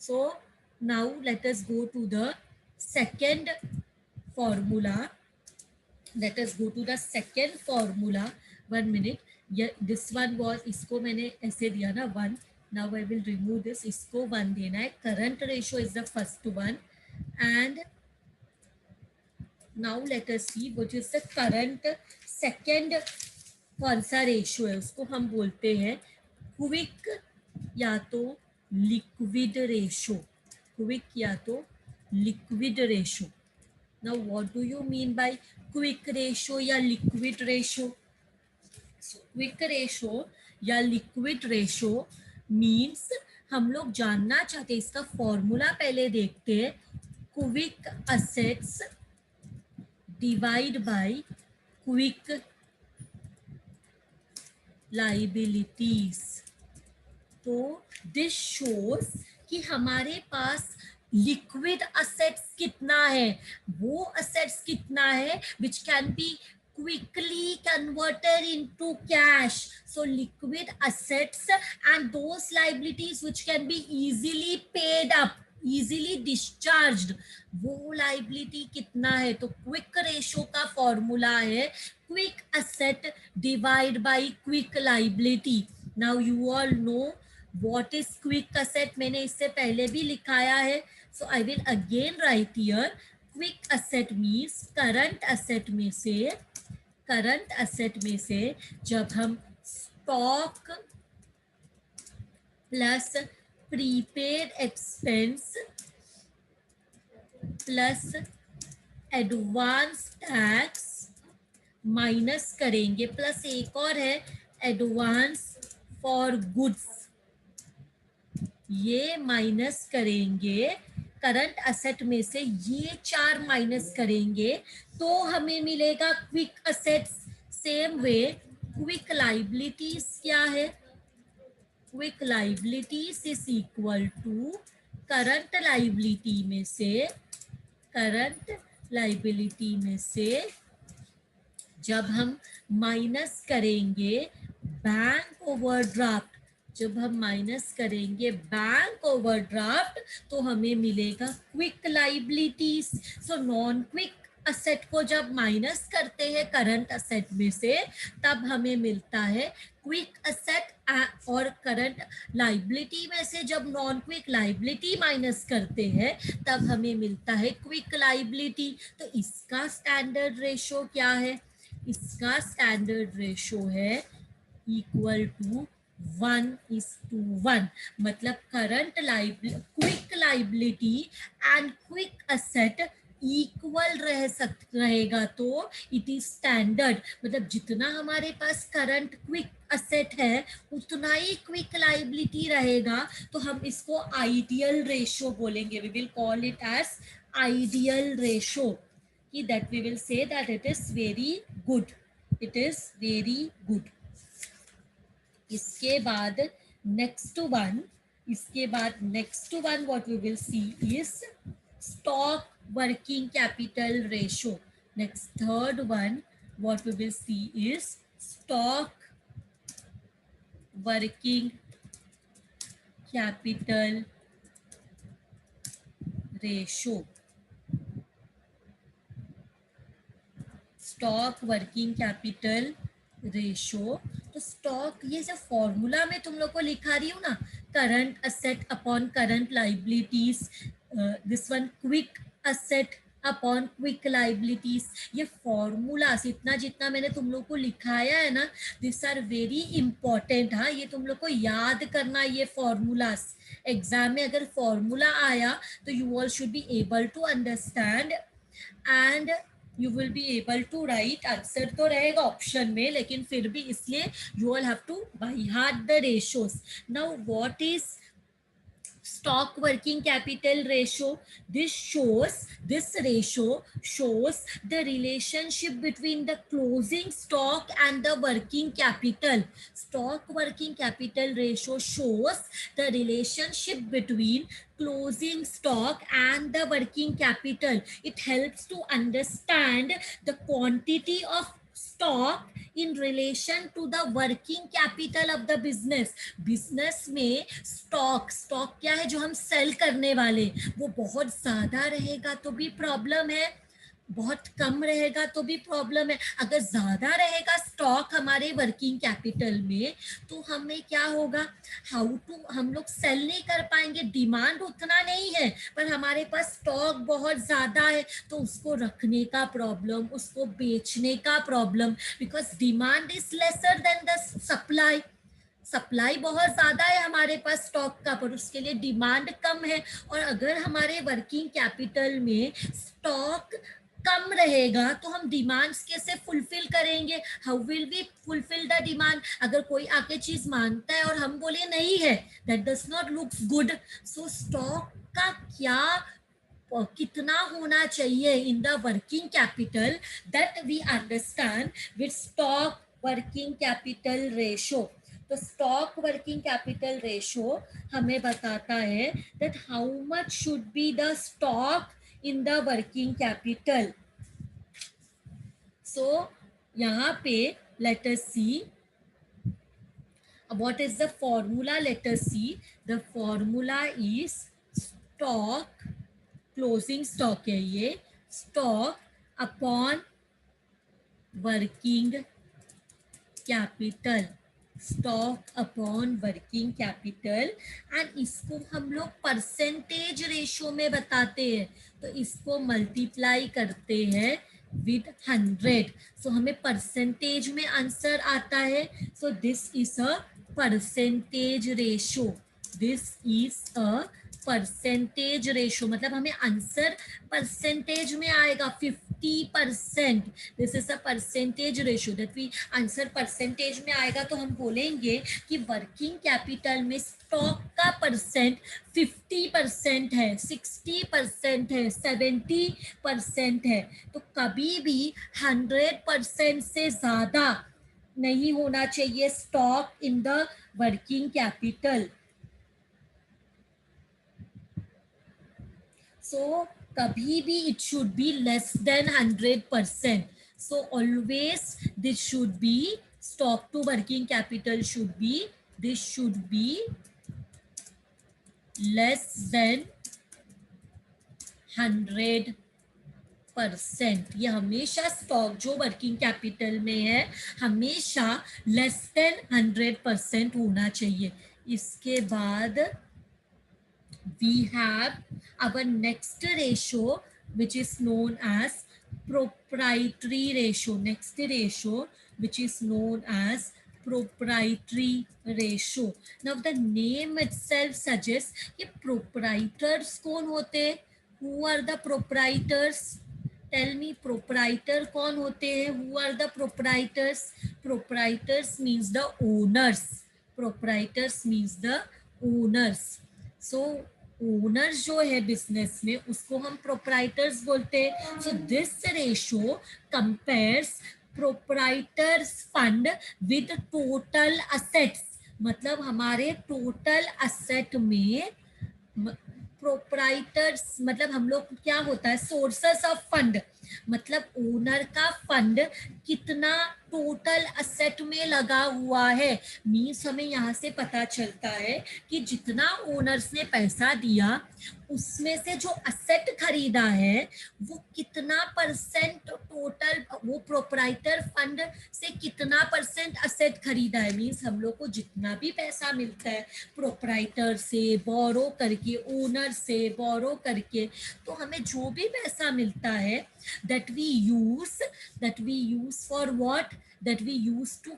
So now let us go to the second formula. Let us go to the second formula. 1 minute, this one was, इसको मैंने ऐसे दिया ना 1, now I will remove this, इसको 1 देना है। Current ratio is the first one, and now let us see what is the current second, कौन सा रेशियो है उसको हम बोलते हैं क्विक या तो लिक्विड रेशो। क्विक या तो liquid ratio. Now what do you mean by quick ratio या लिक्विड रेशो? क्विक रेशो या लिक्विड रेशो मीन्स, हम लोग जानना चाहते हैं इसका फॉर्मूला पहले देखते हैं। Quick assets divide by quick liabilities. तो दिस शोज कि हमारे पास लिक्विड असेट्स कितना है, वो असेट्स कितना है which can be quickly converted into cash. So liquid assets and those liabilities which can be easily paid up, easily discharged, वो liability कितना है? तो क्विक रेशो का फॉर्मूला है quick asset divide by quick liability. Now you all know what is quick asset, मैंने इससे पहले भी लिखाया है। So I will again write here, quick asset means current asset में से जब हम stock plus prepaid expense plus advance tax minus करेंगे, प्लस एक और है एडवांस फॉर गुड्स, ये माइनस करेंगे करंट असेट में से, ये 4 माइनस करेंगे तो हमें मिलेगा quick assets. Same way quick liabilities क्या है? Quick liabilities is equal to current liability में से जब हम माइनस करेंगे बैंक ओवरड्राफ्ट, जब हम माइनस करेंगे बैंक ओवरड्राफ्ट तो हमें मिलेगा quick liabilities. So non quick asset को जब माइनस करते हैं करंट असेट में से तब हमें मिलता है क्विक असेट, और करंट लाइबिलिटी में से जब नॉन क्विक लाइबिलिटी माइनस करते हैं तब हमें मिलता है क्विक लाइबिलिटी। तो इसका स्टैंडर्ड रेशो क्या है? इसका स्टैंडर्ड रेशो है इक्वल टू 1:1, मतलब current quick liability and quick asset equal रहेगा तो इट इज स्टैंडर्ड, मतलब जितना हमारे पास करंट क्विक असेट है उतना ही क्विक लाइबिलिटी रहेगा, तो हम इसको आइडियल रेशो बोलेंगे। We will call it as ideal ratio, कि that we will say that it is very good, it is very good. इसके बाद next one what we will see is stock working capital ratio. Next third one what we will see is stock working capital ratio. Stock working capital ratio. तो stock, ये जो formula में तुम लोग को लिखा रही हूँ ना, current asset upon current liabilities, this one quick asset upon quick liabilities, ये फॉर्मूलास इतना जितना मैंने तुम लोग को लिखाया है ना, दिस आर वेरी इंपॉर्टेंट। हाँ, ये तुम लोग को याद करना, ये फॉर्मूलास एग्जाम में अगर फॉर्मूला आया तो you all should be able to understand and you will be able to write. Answer तो रहेगा ऑप्शन में, लेकिन फिर भी इसलिए you all have to by heart the ratios. Now what is stock working capital ratio? This ratio shows the relationship between the closing stock and the working capital. Stock working capital ratio shows the relationship between closing stock and the working capital. It helps to understand the quantity of stock in relation to the working capital of the business. Business में stock क्या है, जो हम cell करने वाले, वो बहुत ज्यादा रहेगा तो भी प्रॉब्लम है, बहुत कम रहेगा तो भी प्रॉब्लम है। अगर ज्यादा रहेगा स्टॉक हमारे वर्किंग कैपिटल में तो हमें क्या होगा, हम लोग सेल नहीं कर पाएंगे, डिमांड उतना नहीं है पर हमारे पास स्टॉक बहुत ज्यादा है, तो उसको रखने का प्रॉब्लम, उसको बेचने का problem, because demand is lesser than the supply. Supply बहुत ज्यादा है हमारे पास स्टॉक का, पर उसके लिए डिमांड कम है। और अगर हमारे वर्किंग कैपिटल में स्टॉक कम रहेगा तो हम डिमांड्स कैसे फुलफिल करेंगे? How will we fulfil the demand? अगर कोई आके चीज मांगता है और हम बोले नहीं है, that does not looks good. So stock का क्या कितना होना चाहिए in the working capital, that we understand with stock working capital ratio. तो स्टॉक वर्किंग कैपिटल रेशो हमें बताता है that how much should be the stock in the working capital. So यहाँ पे let us see what is the formula. Let us see, the formula is stock, closing stock है ये, stock upon working capital, stock upon working capital. And इसको हम लोग percentage ratio में बताते हैं, तो इसको मल्टीप्लाई करते हैं विद 100। सो हमें परसेंटेज में आंसर आता है। So this is a percentage ratio, this is a percentage ratio, मतलब हमें आंसर परसेंटेज में आएगा 50%। This is a percentage ratio that we answer percentage में आएगा, तो हम बोलेंगे कि वर्किंग कैपिटल में स्टॉक का परसेंट 50% है, 60% है, 70% है। तो कभी भी 100% से ज्यादा नहीं होना चाहिए stock in the working capital. So कभी भी it should be less than 100%. So always this should be, stock to working capital should be, this should be less than 100%। ये हमेशा स्टॉक जो वर्किंग कैपिटल में है हमेशा लेस देन 100% होना चाहिए। इसके बाद we have our next ratio, which is known as proprietary ratio. Next ratio, which is known as proprietary ratio. Now the name itself suggests कि proprietors कौन होते हैं? Who are the proprietors? Tell me, proprietor कौन होते हैं? Who are the proprietors? Proprietors means the owners. Proprietors means the owners. So owners जो है business में उसको हम प्रोप्राइटर्स बोलते हैं। So this ratio compares proprietors fund with total assets, मतलब हमारे टोटल असेट में प्रोप्राइटर्स मतलब हम लोग क्या होता है, सोर्सेस ऑफ फंड, मतलब ओनर का फंड कितना टोटल असेट में लगा हुआ है। मीन्स हमें यहाँ से पता चलता है कि जितना ओनर्स ने पैसा दिया उसमें से जो असेट खरीदा है वो कितना परसेंट टोटल, वो प्रोप्राइटर फंड से कितना परसेंट असेट खरीदा है। मीन्स हम लोग को जितना भी पैसा मिलता है प्रोप्राइटर से बोरो करके, ओनर से बोरो करके, तो हमें जो भी पैसा मिलता है that we use that we use for what, that we use to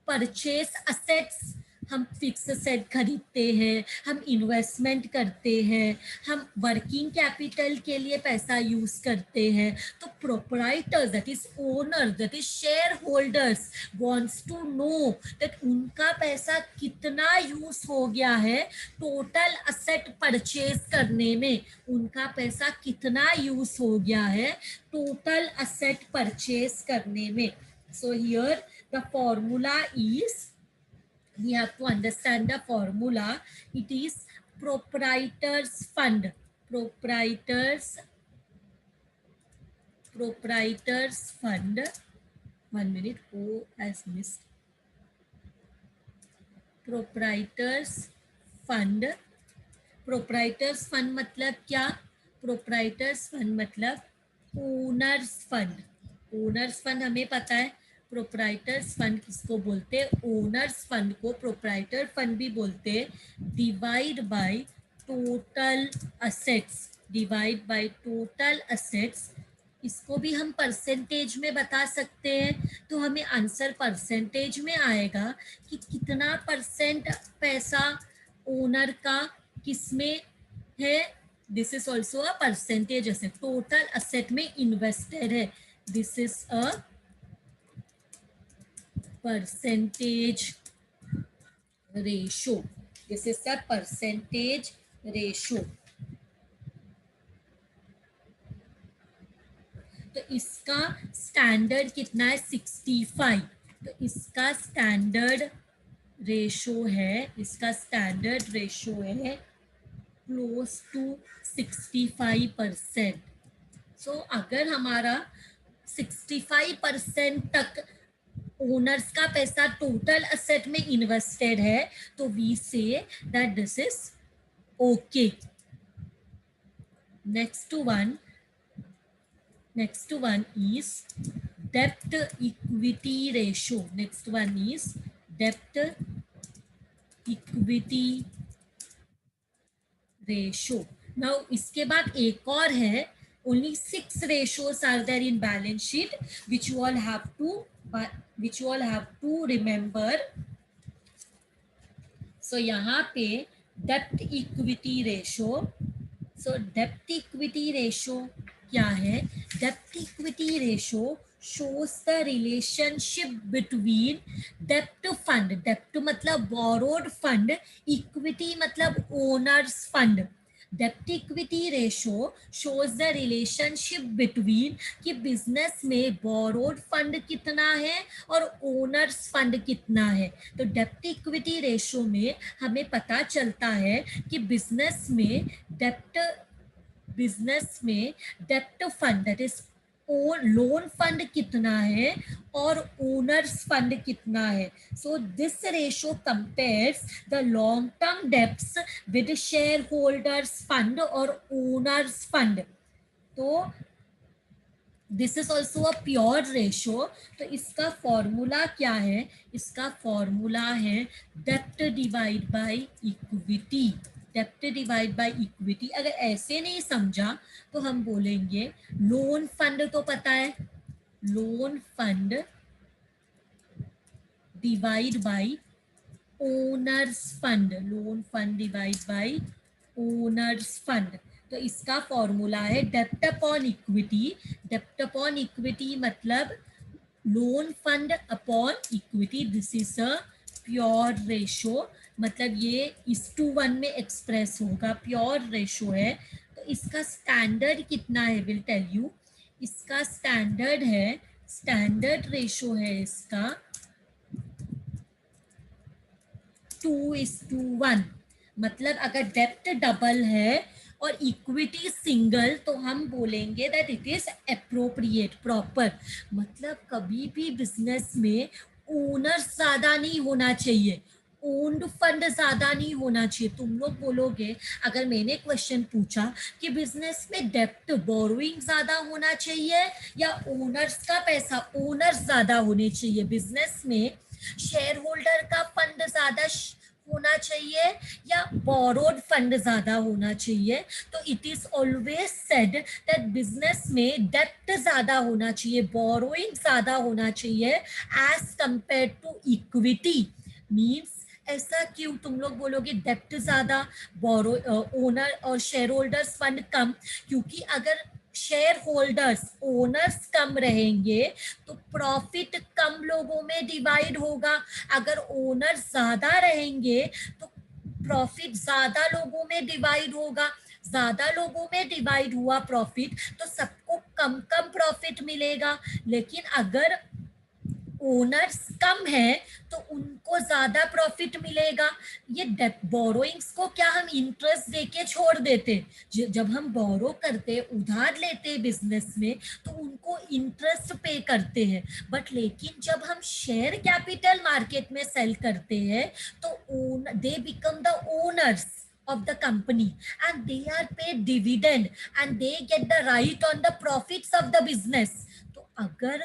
purchase assets. हम फिक्स असेट खरीदते हैं, हम इन्वेस्टमेंट करते हैं, हम वर्किंग कैपिटल के लिए पैसा यूज करते हैं। तो proprietors that is owner that is share holders wants to know that उनका पैसा कितना यूज हो गया है टोटल असेट परचेज करने में, उनका पैसा कितना यूज हो गया है टोटल असेट परचेज करने में। So here the formula is, we have to understand the formula. It is proprietors fund. Proprietors fund. 1 minute. O has missed. Proprietors fund. Proprietors fund मतलब क्या? Proprietors fund मतलब owners fund. Owner's fund हमें पता है। Proprietors fund किसको बोलते हैं? Owner's fund को प्रोप्राइटर फंड भी बोलते हैं। Divide by total assets, divide by total assets, इसको भी हम परसेंटेज में बता सकते हैं। तो हमें आंसर परसेंटेज में आएगा कि कितना परसेंट पैसा ओनर का किसमें है। This is also a percentage asset, total asset में इन्वेस्टेड है। This is a percentage ratio. This is a percentage ratio. तो इसका स्टैंडर्ड कितना है? 65। तो इसका स्टैंडर्ड रेशो है, इसका स्टैंडर्ड रेशो है क्लोज टू 65%। सो अगर हमारा 65% तक ओनर्स का पैसा टोटल असेट में इन्वेस्टेड है तो we say that this is okay. Next one is डेब्ट equity ratio. Next one is डेब्ट इक्विटी रेशो। नाउ इसके बाद एक और है, only 6 ratios are there in balance sheet which you all have to remember. So यहाँ पे डेब्ट इक्विटी रेशो। सो डेब्ट इक्विटी रेशो क्या है? डेब्ट equity ratio shows the relationship between debt fund, debt मतलब borrowed fund, equity मतलब owners fund। डेब्ट equity ratio shows the relationship between कि बिजनेस में बोरोड फंड कितना है और ओनर्स फंड कितना है। तो डेब्ट इक्विटी रेशो में हमें पता चलता है कि बिजनेस में डेब्ट fund that is loan fund कितना है और ओनर्स फंड कितना है। So this ratio compares the long term debts with share holders fund और ओनर्स फंड। तो this is also a pure ratio. तो इसका फॉर्मूला क्या है? इसका फॉर्मूला है डेब्ट डिवाइड बाय इक्विटी। डेब्ट डिवाइड बाय इक्विटी। अगर ऐसे नहीं समझा तो हम बोलेंगे लोन फंड तो पता है, loan fund divide by owners fund, loan fund divide by owners fund. तो इसका फॉर्मूला है डेब्ट अपॉन इक्विटी। डेब्ट अपॉन इक्विटी मतलब loan fund upon equity. This is a pure ratio, मतलब ये इस 2:1 में एक्सप्रेस होगा, प्योर रेशो है। तो इसका स्टैंडर्ड कितना है विल टेल यू। इसका स्टैंडर्ड है, स्टैंडर्ड रेशो है इसका 2:1। मतलब अगर डेब्ट डबल है और इक्विटी सिंगल, तो हम बोलेंगे that it is appropriate, proper. मतलब कभी भी बिजनेस में ओनर ज्यादा नहीं होना चाहिए, ओन्ड फंड ज्यादा नहीं होना चाहिए। तुम लोग बोलोगे, अगर मैंने क्वेश्चन पूछा कि बिजनेस में डेप्ट बोरोइंग ज्यादा होना चाहिए या ओनर्स का पैसा, ओनर्स ज्यादा होने चाहिए बिजनेस में, शेयर होल्डर का फंड ज्यादा होना चाहिए या बोरोड फंड ज्यादा होना चाहिए, तो it is always said that business में डेप्ट ज्यादा होना चाहिए, बोरोइंग ज्यादा होना चाहिए as compare to equity. Means ऐसा क्यों? तुम लोग बोलोगे डेप्ट ज्यादा, बोरो ओनर और शेयर होल्डर्स फंड कम, क्योंकि अगर शेयर होल्डर्स, ओनर्स कम रहेंगे तो प्रॉफिट कम लोगों में डिवाइड होगा। अगर ओनर ज्यादा रहेंगे तो प्रॉफिट ज्यादा लोगों में डिवाइड होगा। ज्यादा लोगों में डिवाइड हुआ प्रॉफिट तो सबको कम कम प्रॉफिट मिलेगा। लेकिन अगर ओनर्स कम है तो उनको ज्यादा प्रॉफिट मिलेगा। ये बोरोइंग्स को क्या हम इंटरेस्ट देके छोड़ देते? जब हम बोरो करते, उधार लेते बिजनेस में, तो उनको इंटरेस्ट पे करते हैं। बट लेकिन जब हम शेयर कैपिटल मार्केट में सेल करते हैं तो they become the owners of the company and they are paid dividend and they get the right on the profits of the business। तो अगर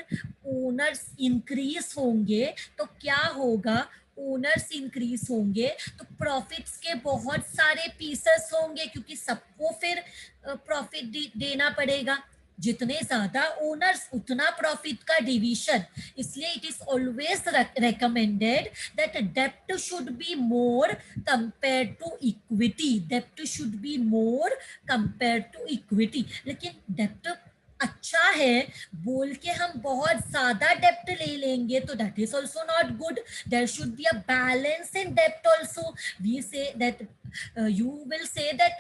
ओनर्स इंक्रीज होंगे तो क्या होगा? ओनर्स इंक्रीज होंगे तो प्रॉफिट्स के बहुत सारे पीसेस होंगे, क्योंकि सबको फिर प्रॉफिट देना पड़ेगा। जितने ज्यादा ओनर्स उतना प्रॉफिट का डिवीजन। इसलिए it is always recommended that dept should be more compare to equity, dept should be more compare to equity. लेकिन डेप्ट अच्छा है बोल के हम बहुत ज्यादा डेप्ट ले लेंगे तो that is also not good. There should be a balance in डेप्ट also. We say that you will say that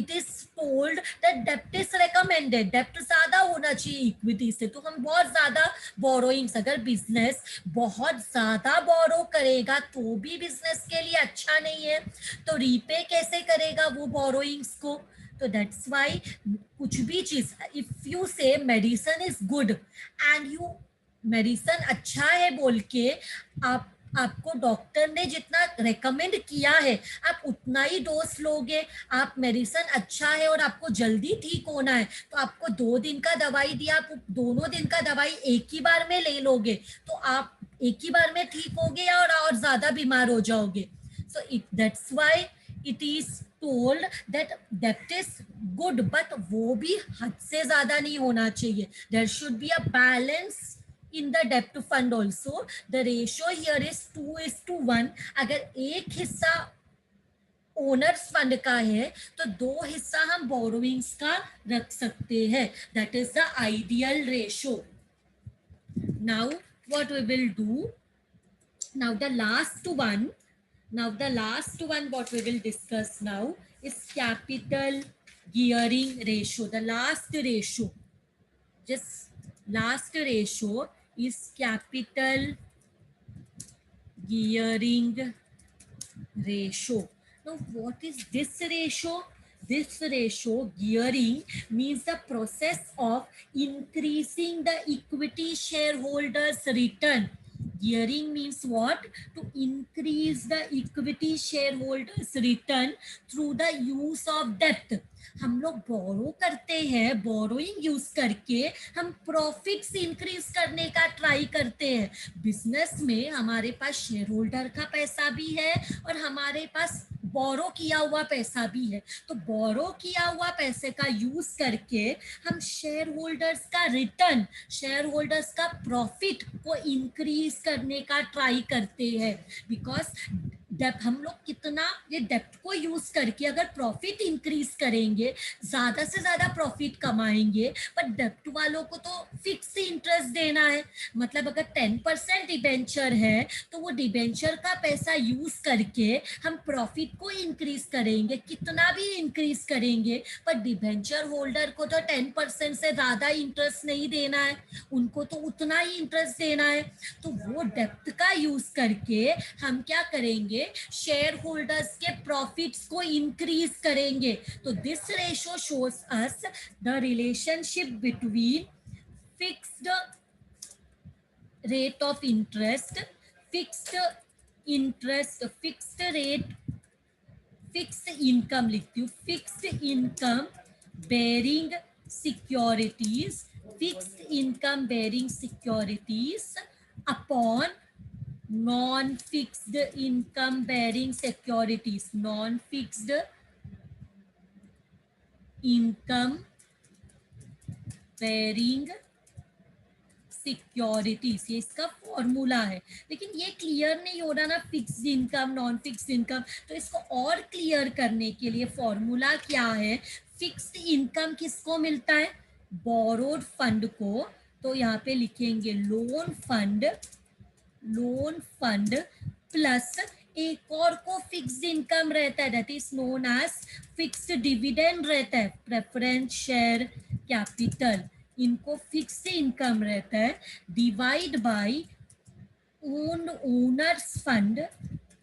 it is told that debt is recommended, debt ज्यादा होना चाहिए इक्विटी से। तो हम बहुत ज्यादा बोरोइंग्स, अगर बिजनेस बहुत ज्यादा बोरो करेगा तो भी बिजनेस के लिए अच्छा नहीं है, तो रीपे कैसे करेगा वो बोरोइंग्स को? तो दैट्स वाई कुछ भी चीज, इफ यू से medicine is good and you, medicine अच्छा है बोल के आपको डॉक्टर ने जितना रेकमेंड किया है आप उतना ही डोज लोगे। आप मेडिसिन अच्छा है और आपको जल्दी ठीक होना है तो आपको 2 दिन का दवाई दिया, आप दोनों दिन का दवाई एक ही बार में ले लोगे तो आप एक ही बार में ठीक होगे और ज्यादा बीमार हो जाओगे। So it that's why it is told that डेप्ट इज गुड, बट वो भी हद से ज्यादा नहीं होना चाहिए। There should be a balance in the debt fund also। the ratio here is 2:1। अगर एक हिस्सा ओनर्स फंड का है तो 2 हिस्सा हम बोरोइंग्स का रख सकते हैं। That is the ideal ratio. Now what we will do, now the last one, what we will discuss now is capital gearing ratio, the last ratio, just last ratio is capital gearing ratio. Now what is this ratio? This ratio, gearing, means the process of increasing the equity shareholders return. Gearing means what? To increase the equity shareholders return through the use of debt। हम लोग बोरो करते हैं, borrowing use करके हम profits increase करने का try करते हैं। बिजनेस में हमारे पास शेयर होल्डर का पैसा भी है और हमारे पास बोरो किया हुआ पैसा भी है। तो बोरो किया हुआ पैसे का यूज करके हम शेयर होल्डर्स का रिटर्न, शेयर होल्डर्स का प्रॉफिट को इंक्रीज करने का ट्राई करते हैं। बिकॉज डेप्ट, हम लोग कितना ये डेप्ट को यूज करके अगर प्रॉफिट इंक्रीज करेंगे, ज्यादा से ज्यादा प्रॉफिट कमाएंगे, बट डेप्ट वालों को तो फिक्स इंटरेस्ट देना है। मतलब अगर 10% डिबेंचर है तो वो डिबेंचर का पैसा यूज करके हम प्रॉफिट को इंक्रीज करेंगे, कितना भी इंक्रीज करेंगे, पर डिबेंचर होल्डर को तो 10% से ज्यादा इंटरेस्ट नहीं देना है, उनको तो उतना ही इंटरेस्ट देना है। तो वो डेप्ट का यूज करके हम क्या करेंगे, शेयर होल्डर्स के प्रॉफिट्स को इंक्रीज करेंगे। तो this ratio shows us the relationship between fixed rate of interest, fixed interest, fixed rate, fixed income लिखती हूँ, fixed income bearing securities, fixed income bearing securities upon non fixed income bearing securities, non fixed income bearing securities, ये इसका formula है। लेकिन ये clear नहीं हो रहा ना, fixed income non fixed income, तो इसको और क्लियर करने के लिए फॉर्मूला क्या है, फिक्स्ड इनकम किसको मिलता है, बोरोड फंड को, तो यहाँ पे लिखेंगे loan fund, loan fund plus एक और को फिक्स्ड इनकम रहता है, that is known as fixed dividend रहता है, प्रेफरेंस शेयर कैपिटल, इनको फिक्स्ड इनकम रहता है, divide by owners fund,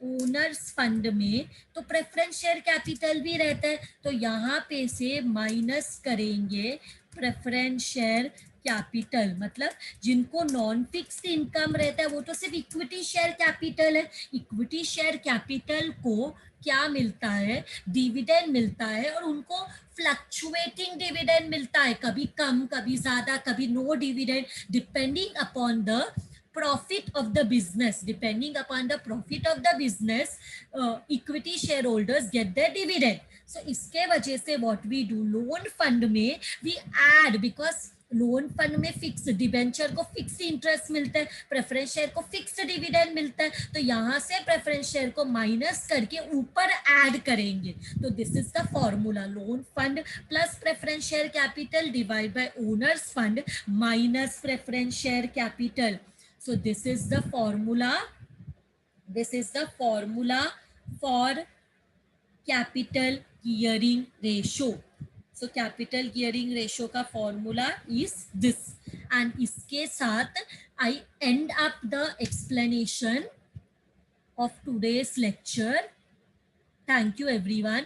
owners fund में तो प्रेफरेंस शेयर कैपिटल भी रहता है, तो यहाँ पे से माइनस करेंगे प्रेफरेंस शेयर कैपिटल, मतलब जिनको नॉन फिक्स्ड इनकम रहता है वो तो सिर्फ इक्विटी शेयर कैपिटल है, इक्विटी शेयर कैपिटल को क्या मिलता है, डिविडेंड मिलता है, और उनको फ्लक्चुएटिंग डिविडेंड मिलता है, कभी कम कभी ज्यादा, कभी no dividend, depending upon the profit of the business, depending upon the profit of the business, equity shareholders get their dividend. So इसके वजह से what we do, loan fund में we add, because loan fund में fix debenture को fix interest मिलता है, preference share को fix dividend मिलता है, तो यहाँ से प्रेफरेंस शेयर को माइनस करके ऊपर ऐड करेंगे, तो this is the formula, loan fund plus preference share capital divide by owners fund minus preference share capital. So this is the formula, this is the formula for capital gearing ratio. So capital gearing ratio का formula is this, and इसके साथ I end up the explanation of today's lecture. Thank you everyone.